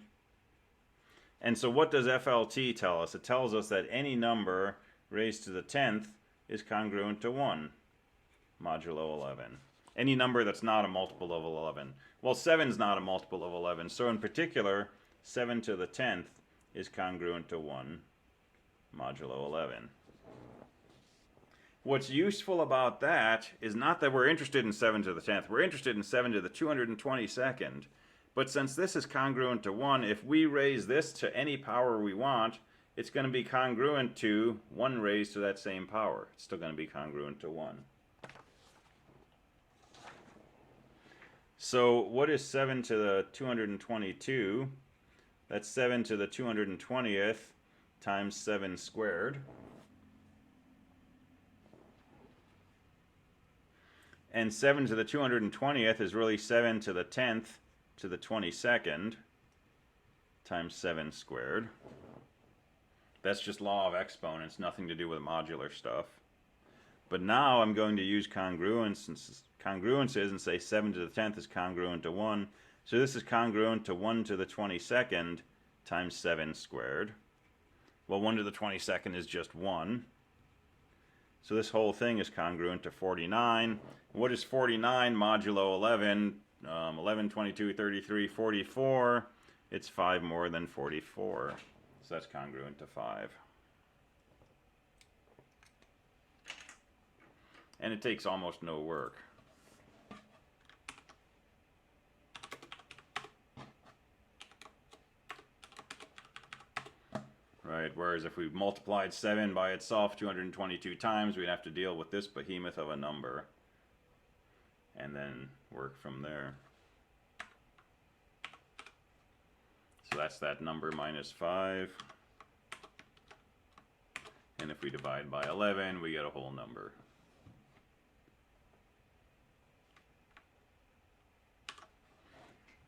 And so what does FLT tell us? It tells us that any number raised to the 10th is congruent to 1, modulo 11. Any number that's not a multiple of 11. Well, 7 is not a multiple of 11, so in particular, 7 to the 10th is congruent to 1, modulo 11. What's useful about that is not that we're interested in 7 to the 10th. We're interested in 7 to the 222nd. But since this is congruent to 1, if we raise this to any power we want, it's going to be congruent to 1 raised to that same power. It's still going to be congruent to 1. So what is 7 to the 222? That's 7 to the 220th times 7 squared. And 7 to the 220th is really 7 to the 10th to the 22nd times 7 squared. That's just law of exponents, nothing to do with modular stuff. But now I'm going to use congruences and say 7 to the 10th is congruent to 1. So this is congruent to 1 to the 22nd times 7 squared. Well, 1 to the 22nd is just 1. So this whole thing is congruent to 49. What is 49 modulo 11? 11, 22, 33, 44. It's 5 more than 44. So that's congruent to 5. And it takes almost no work. Right, whereas if we multiplied 7 by itself 222 times, we'd have to deal with this behemoth of a number. And then work from there. So that's that number minus 5. And if we divide by 11, we get a whole number.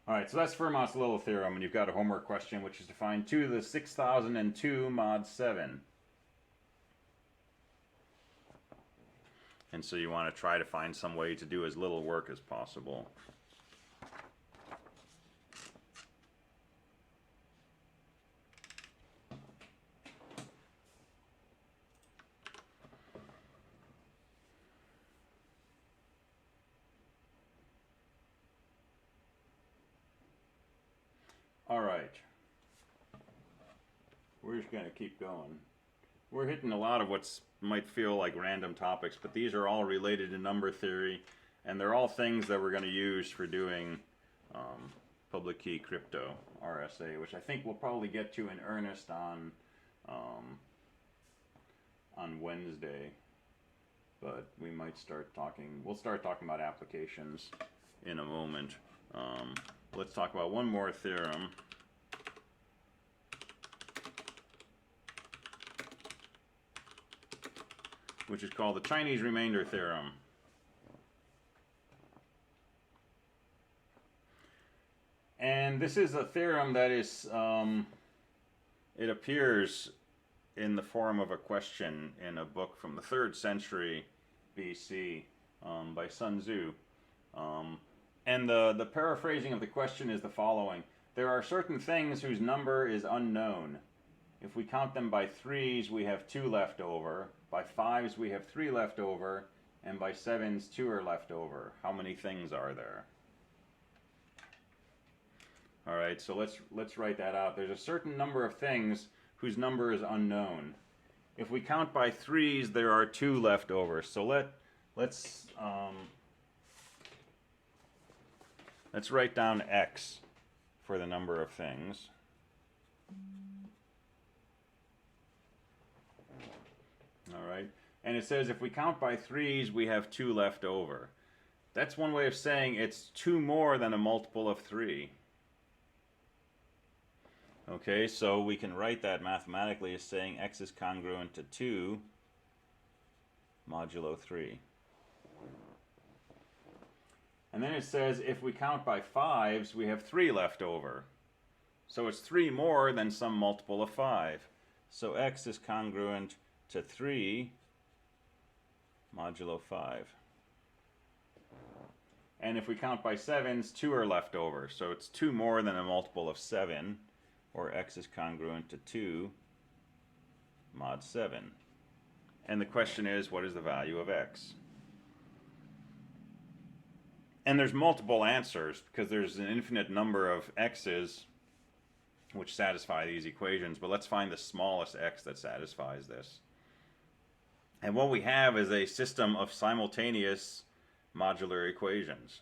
Alright, so that's Fermat's little theorem, and you've got a homework question, which is to find 2 to the 6002 mod 7. And so you want to try to find some way to do as little work as possible. Alright. We're just going to keep going. We're hitting a lot of what might feel like random topics, but these are all related to number theory, and they're all things that we're going to use for doing public key crypto, RSA, which I think we'll probably get to in earnest on Wednesday. But we might start talking, we'll start talking about applications in a moment. Let's talk about one more theorem. Which is called the Chinese remainder theorem. And this is a theorem that is, it appears in the form of a question in a book from the 3rd century BC by Sun Tzu. And the paraphrasing of the question is the following. There are certain things whose number is unknown. If we count them by 3s, we have 2 left over. By 5s, we have 3 left over. And by 7s, 2 are left over. How many things are there? All right, so let's write that out. There's a certain number of things whose number is unknown. If we count by 3s, there are 2 left over. So let's write down x for the number of things. All right, and it says if we count by 3s, we have 2 left over. That's one way of saying it's 2 more than a multiple of 3. Okay, so we can write that mathematically as saying x is congruent to 2 modulo 3. And then it says if we count by 5s, we have 3 left over. So it's 3 more than some multiple of 5. So x is congruent to 3 modulo 5. And if we count by 7s, 2 are left over. So it's 2 more than a multiple of 7, or x is congruent to 2 mod 7. And the question is, what is the value of x? And there's multiple answers, because there's an infinite number of x's which satisfy these equations, but let's find the smallest x that satisfies this. And what we have is a system of simultaneous modular equations.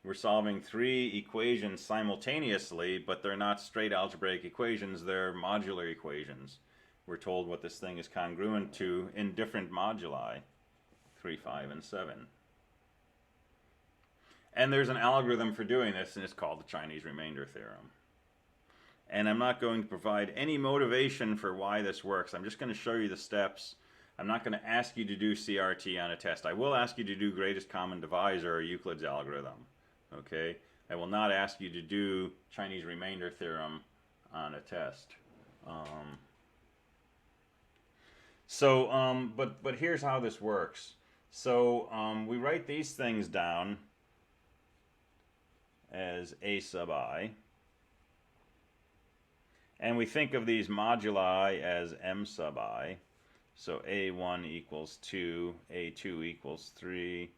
We're solving 3 equations simultaneously, but they're not straight algebraic equations, they're modular equations. We're told what this thing is congruent to in different moduli, 3, 5, and 7. And there's an algorithm for doing this, and it's called the Chinese remainder theorem. And I'm not going to provide any motivation for why this works. I'm just going to show you the steps. I'm not going to ask you to do CRT on a test. I will ask you to do greatest common divisor or Euclid's algorithm. Okay? I will not ask you to do Chinese remainder theorem on a test. But here's how this works. So we write these things down as a sub I. And we think of these moduli as m sub I. So a1 equals 2, a2 equals 3,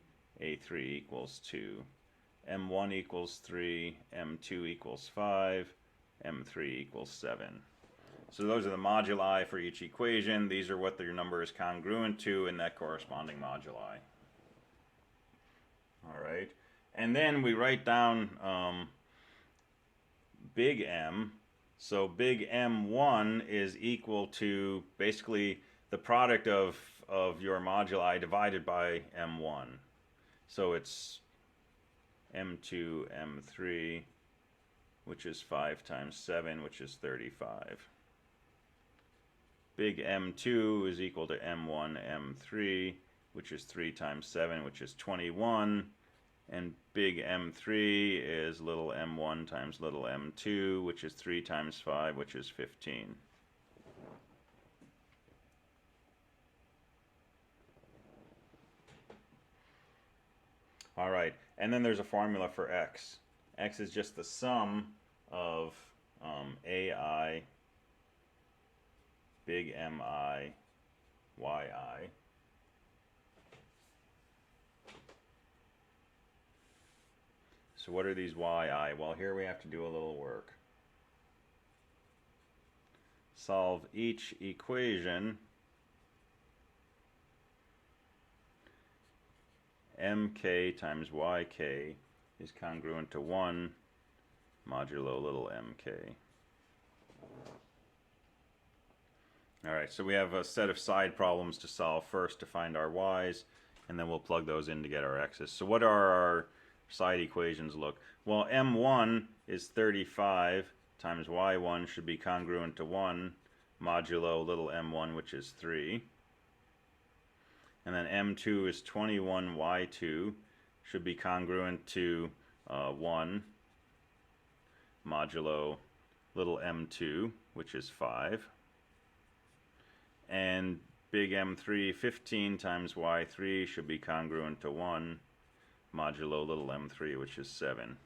a3 equals 2. m1 equals 3, m2 equals 5, m3 equals 7. So those are the moduli for each equation. These are what your number is congruent to in that corresponding moduli. All right. And then we write down big M. So big M1 is equal to basically the product of your moduli divided by M1. So it's M2, M3, which is 5 times 7, which is 35. Big M2 is equal to M1, M3, which is 3 times 7, which is 21. And big M3 is little m1 times little m2, which is 3 times 5, which is 15. All right, and then there's a formula for x. X is just the sum of AI, big MI, YI. So what are these YI? Well, here we have to do a little work. Solve each equation. MK times YK is congruent to 1 modulo little mk. Alright, so we have a set of side problems to solve first to find our y's, and then we'll plug those in to get our x's. So what are our side equations look? Well, m1 is 35 times y1 should be congruent to 1 modulo little m1, which is 3. And then m2 is 21 y2 should be congruent to 1 modulo little m2, which is 5. And big M3, 15 times y3 should be congruent to 1 modulo little m3, which is 7.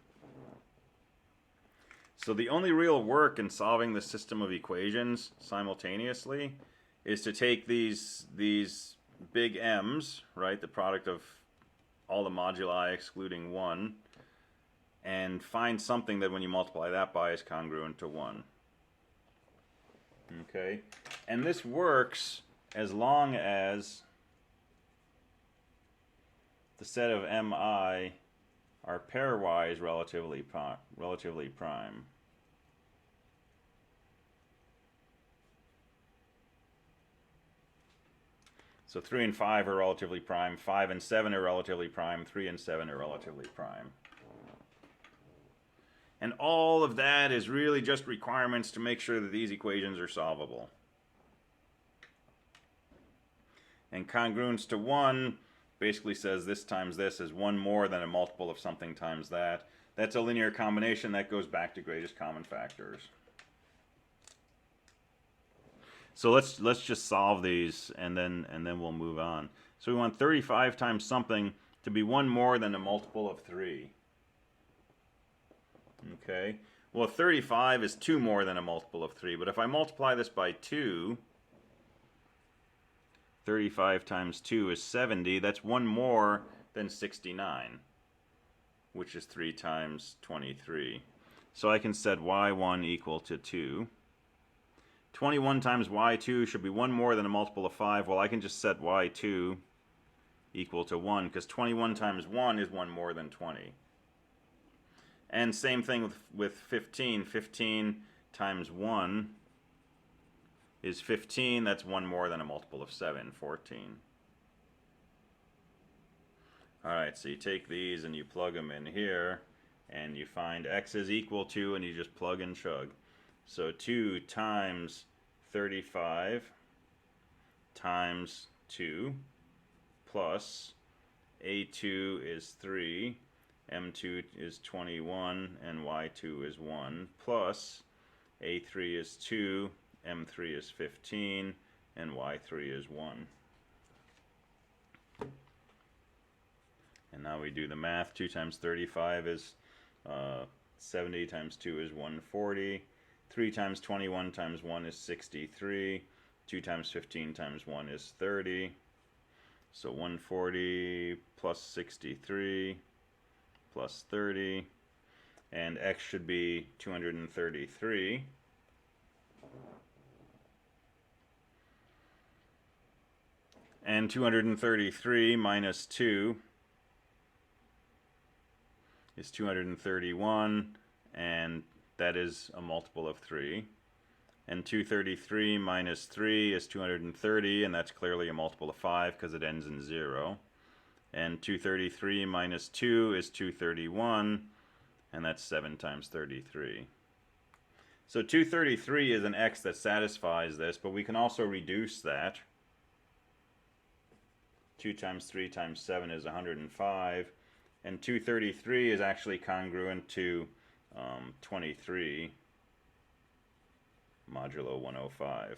So the only real work in solving the system of equations simultaneously is to take these big M's, right, the product of all the moduli excluding 1, and find something that when you multiply that by is congruent to 1. Okay? And this works as long as the set of mi are pairwise relatively prime. So 3 and 5 are relatively prime, 5 and 7 are relatively prime, 3 and 7 are relatively prime. And all of that is really just requirements to make sure that these equations are solvable. And congruence to 1 basically says this times this is 1 more than a multiple of something times that. That's a linear combination that goes back to greatest common factors. So let's just solve these and then we'll move on. So we want 35 times something to be 1 more than a multiple of 3. Okay. Well, 35 is 2 more than a multiple of 3, but if I multiply this by 2, 35 times 2 is 70. That's 1 more than 69, which is 3 times 23. So I can set y1 equal to 2. 21 times y2 should be 1 more than a multiple of 5. Well, I can just set y2 equal to 1, because 21 times 1 is 1 more than 20. And same thing with 15. 15 times 1 is 15. That's 1 more than a multiple of 7, 14. Alright, so you take these and you plug them in here, and you find x is equal to, and you just plug and chug. So 2 times 35 times 2 plus a2 is 3, m2 is 21, and y2 is 1, plus a3 is 2, m3 is 15, and y3 is 1. And now we do the math. 2 times 35 is 70 times 2 is 140. 3 times 21 times 1 is 63. 2 times 15 times 1 is 30. So 140 plus 63 plus 30. And x should be 233. And 233 minus 2 is 231, and that is a multiple of 3. And 233 minus 3 is 230, and that's clearly a multiple of 5 because it ends in 0. And 233 minus 2 is 231, and that's 7 times 33. So 233 is an x that satisfies this, but we can also reduce that. 2 times 3 times 7 is 105. And 233 is actually congruent to 23 modulo 105.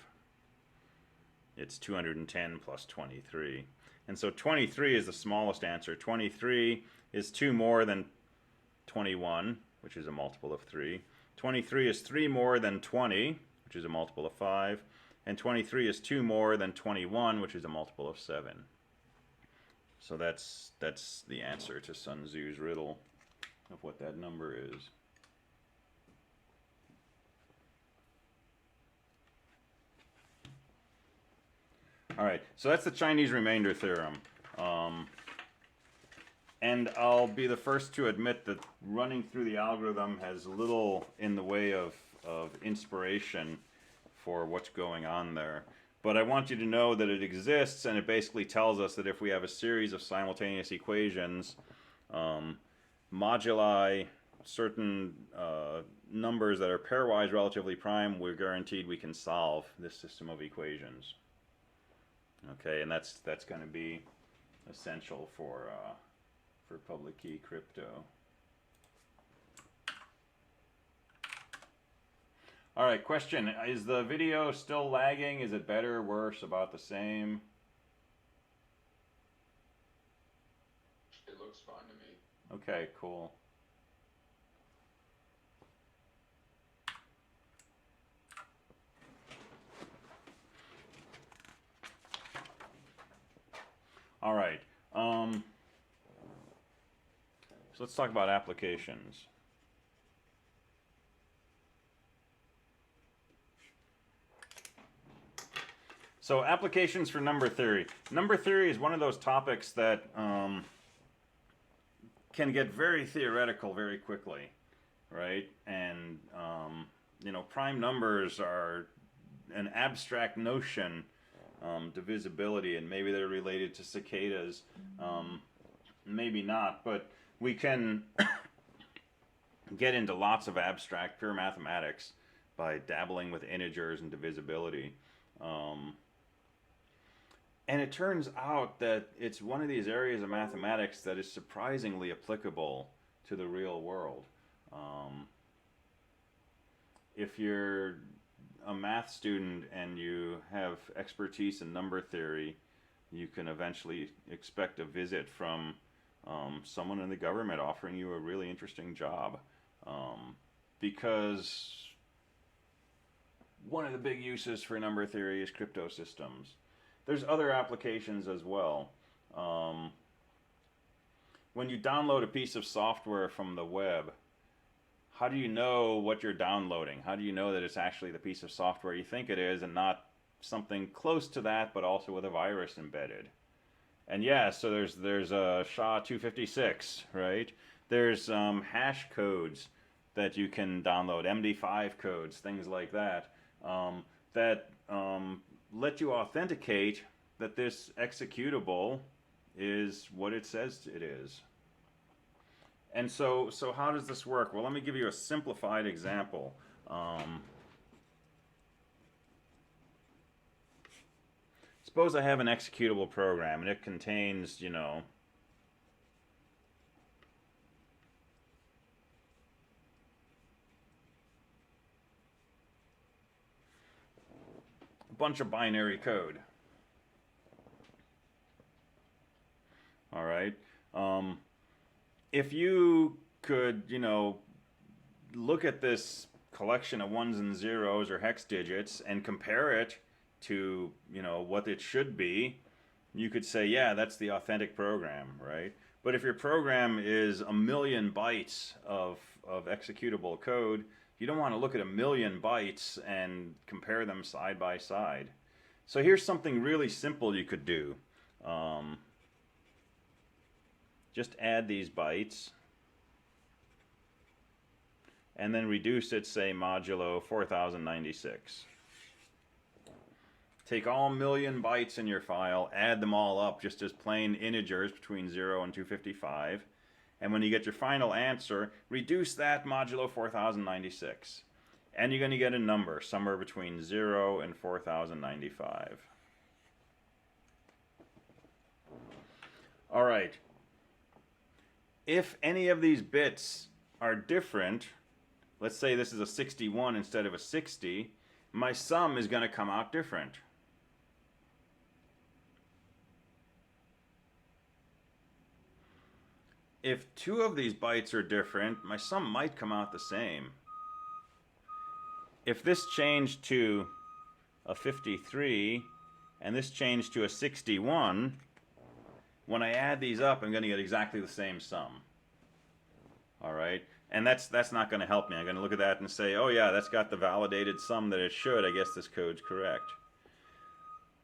It's 210 plus 23. And so 23 is the smallest answer. 23 is 2 more than 21, which is a multiple of 3. 23 is 3 more than 20, which is a multiple of 5. And 23 is 2 more than 21, which is a multiple of 7. So that's the answer to Sun Tzu's riddle of what that number is. All right, so that's the Chinese remainder theorem. And I'll be the first to admit that running through the algorithm has little in the way of inspiration for what's going on there. But I want you to know that it exists, and it basically tells us that if we have a series of simultaneous equations, moduli certain numbers that are pairwise relatively prime, we're guaranteed we can solve this system of equations. Okay, and that's going to be essential for public key crypto. All right, question. Is the video still lagging? Is it better, worse, about the same? It looks fine to me. Okay, cool. All right. So let's talk about applications. So applications for number theory. Number theory is one of those topics that can get very theoretical very quickly, right? And you know, prime numbers are an abstract notion, divisibility, and maybe they're related to cicadas, maybe not, but we can get into lots of abstract, pure mathematics by dabbling with integers and divisibility. And it turns out that it's one of these areas of mathematics that is surprisingly applicable to the real world. If you're a math student and you have expertise in number theory, you can eventually expect a visit from someone in the government offering you a really interesting job. Because one of the big uses for number theory is crypto systems. There's other applications as well. When you download a piece of software from the web, how do you know what you're downloading? How do you know that it's actually the piece of software you think it is and not something close to that, but also with a virus embedded? And yeah, so there's a SHA-256, right? There's hash codes that you can download, MD5 codes, things like that, that let you authenticate that this executable is what it says it is. And so how does this work? Well, let me give you a simplified example. Suppose I have an executable program and it contains, you know, a bunch of binary code. All right. If you could, you know, look at this collection of ones and zeros or hex digits and compare it to, you know, what it should be, you could say, yeah, that's the authentic program, right? But if your program is 1,000,000 bytes of executable code, you don't want to look at 1,000,000 bytes and compare them side by side. So here's something really simple you could do. Just add these bytes and then reduce it, say, modulo 4096. Take all 1,000,000 bytes in your file, add them all up just as plain integers between 0 and 255, and when you get your final answer, reduce that modulo 4096. And you're going to get a number somewhere between 0 and 4095. All right. If any of these bits are different, let's say this is a 61 instead of a 60, my sum is going to come out different. If two of these bytes are different, my sum might come out the same. If this changed to a 53 and this changed to a 61, when I add these up, I'm going to get exactly the same sum. All right? And that's not going to help me. I'm going to look at that and say, oh yeah, that's got the validated sum that it should. I guess this code's correct.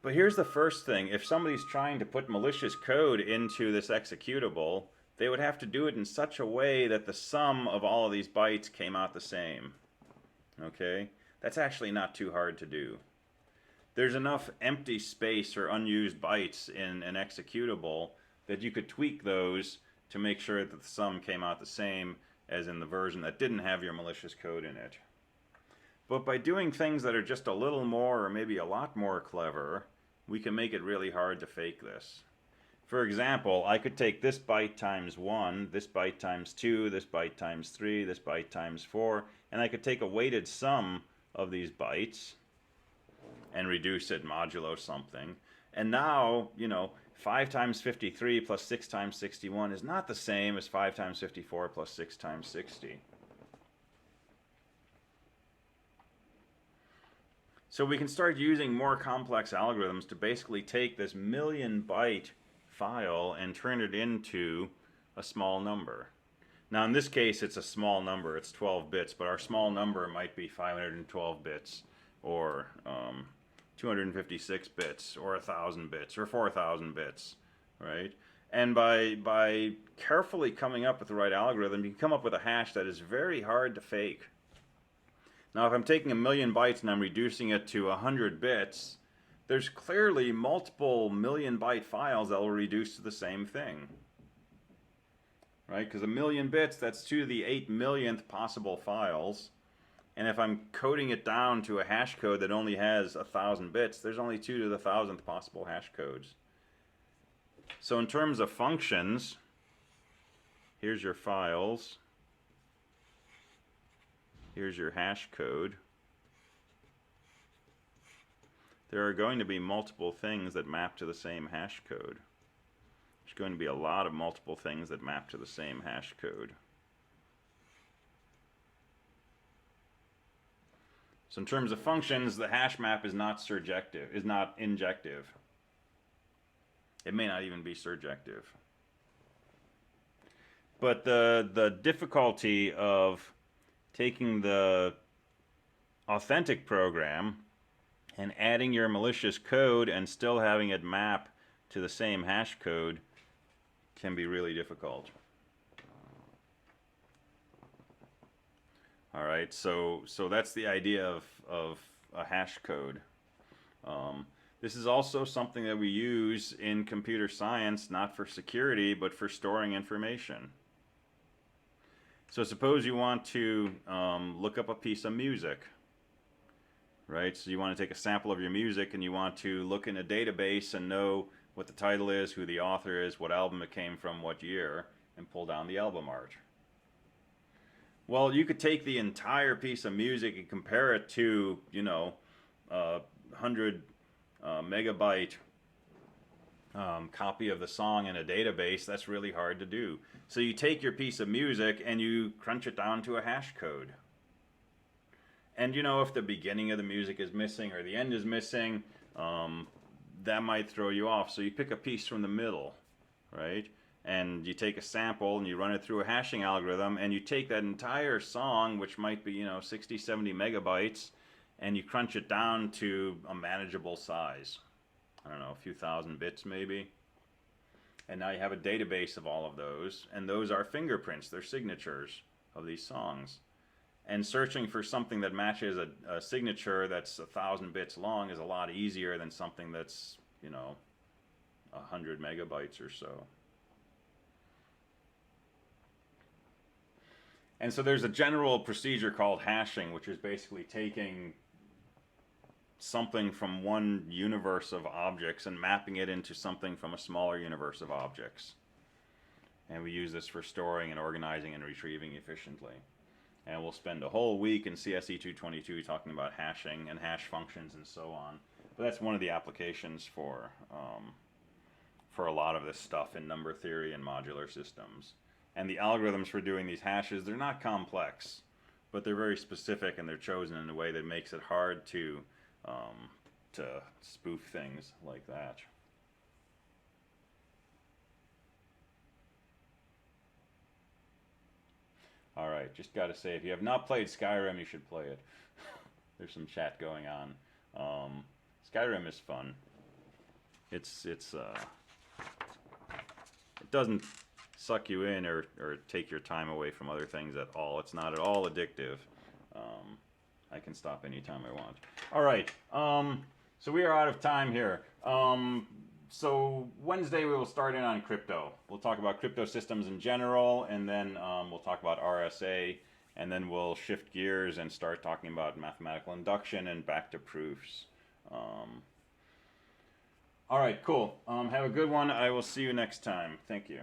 But here's the first thing. If somebody's trying to put malicious code into this executable, they would have to do it in such a way that the sum of all of these bytes came out the same. Okay? That's actually not too hard to do. There's enough empty space or unused bytes in an executable that you could tweak those to make sure that the sum came out the same as in the version that didn't have your malicious code in it. But by doing things that are just a little more or maybe a lot more clever, we can make it really hard to fake this. For example, I could take this byte times 1, this byte times 2, this byte times 3, this byte times 4, and I could take a weighted sum of these bytes and reduce it modulo something. And now, you know, 5 times 53 plus 6 times 61 is not the same as 5 times 54 plus 6 times 60. So we can start using more complex algorithms to basically take this 1,000,000 byte file and turn it into a small number. Now in this case it's a small number, it's 12 bits, but our small number might be 512 bits or 256 bits or 1,000 bits or 4,000 bits, right? And by carefully coming up with the right algorithm, you can come up with a hash that is very hard to fake. Now if I'm taking 1,000,000 bytes and I'm reducing it to 100 bits, there's clearly multiple 1,000,000 byte files that will reduce to the same thing. right? Because 1,000,000 bits, that's 2 to the 8 millionth possible files. And if I'm coding it down to a hash code that only has 1,000 bits, there's only 2 to the 1,000th possible hash codes. So in terms of functions, here's your files. Here's your hash code. There are going to be multiple things that map to the same hash code. There's going to be a lot of multiple things that map to the same hash code. So in terms of functions, the hash map is not surjective, is not injective. It may not even be surjective. But the difficulty of taking the authentic program and adding your malicious code and still having it map to the same hash code can be really difficult. All right, so that's the idea of a hash code. This is also something that we use in computer science, not for security, but for storing information. So suppose you want to look up a piece of music, right? So you want to take a sample of your music and you want to look in a database and know what the title is, who the author is, what album it came from, what year, and pull down the album art. Well, you could take the entire piece of music and compare it to, 100 megabyte copy of the song in a database. That's really hard to do. So you take your piece of music and you crunch it down to a hash code. And if the beginning of the music is missing or the end is missing, that might throw you off. So you pick a piece from the middle, right? And you take a sample and you run it through a hashing algorithm and you take that entire song, which might be 60, 70 megabytes, and you crunch it down to a manageable size. I don't know, a few thousand bits maybe. And now you have a database of all of those, and those are fingerprints, they're signatures of these songs. And searching for something that matches a signature that's 1,000 bits long is a lot easier than something that's 100 megabytes or so. And so there's a general procedure called hashing, which is basically taking something from one universe of objects and mapping it into something from a smaller universe of objects. And we use this for storing and organizing and retrieving efficiently. And we'll spend a whole week in CSE215 talking about hashing and hash functions and so on. But that's one of the applications for a lot of this stuff in number theory and modular systems. And the algorithms for doing these hashes, they're not complex, but they're very specific and they're chosen in a way that makes it hard to spoof things like that. All right, just got to say, if you have not played Skyrim, you should play it. There's some chat going on. Skyrim is fun. It doesn't suck you in or take your time away from other things at all. It's not at all addictive. I can stop anytime I want. All right, so we are out of time here. So Wednesday we will start in on crypto. We'll talk about crypto systems in general, and then we'll talk about RSA, and then we'll shift gears and start talking about mathematical induction and back to proofs. All right, cool. Have a good one. I will see you next time. Thank you.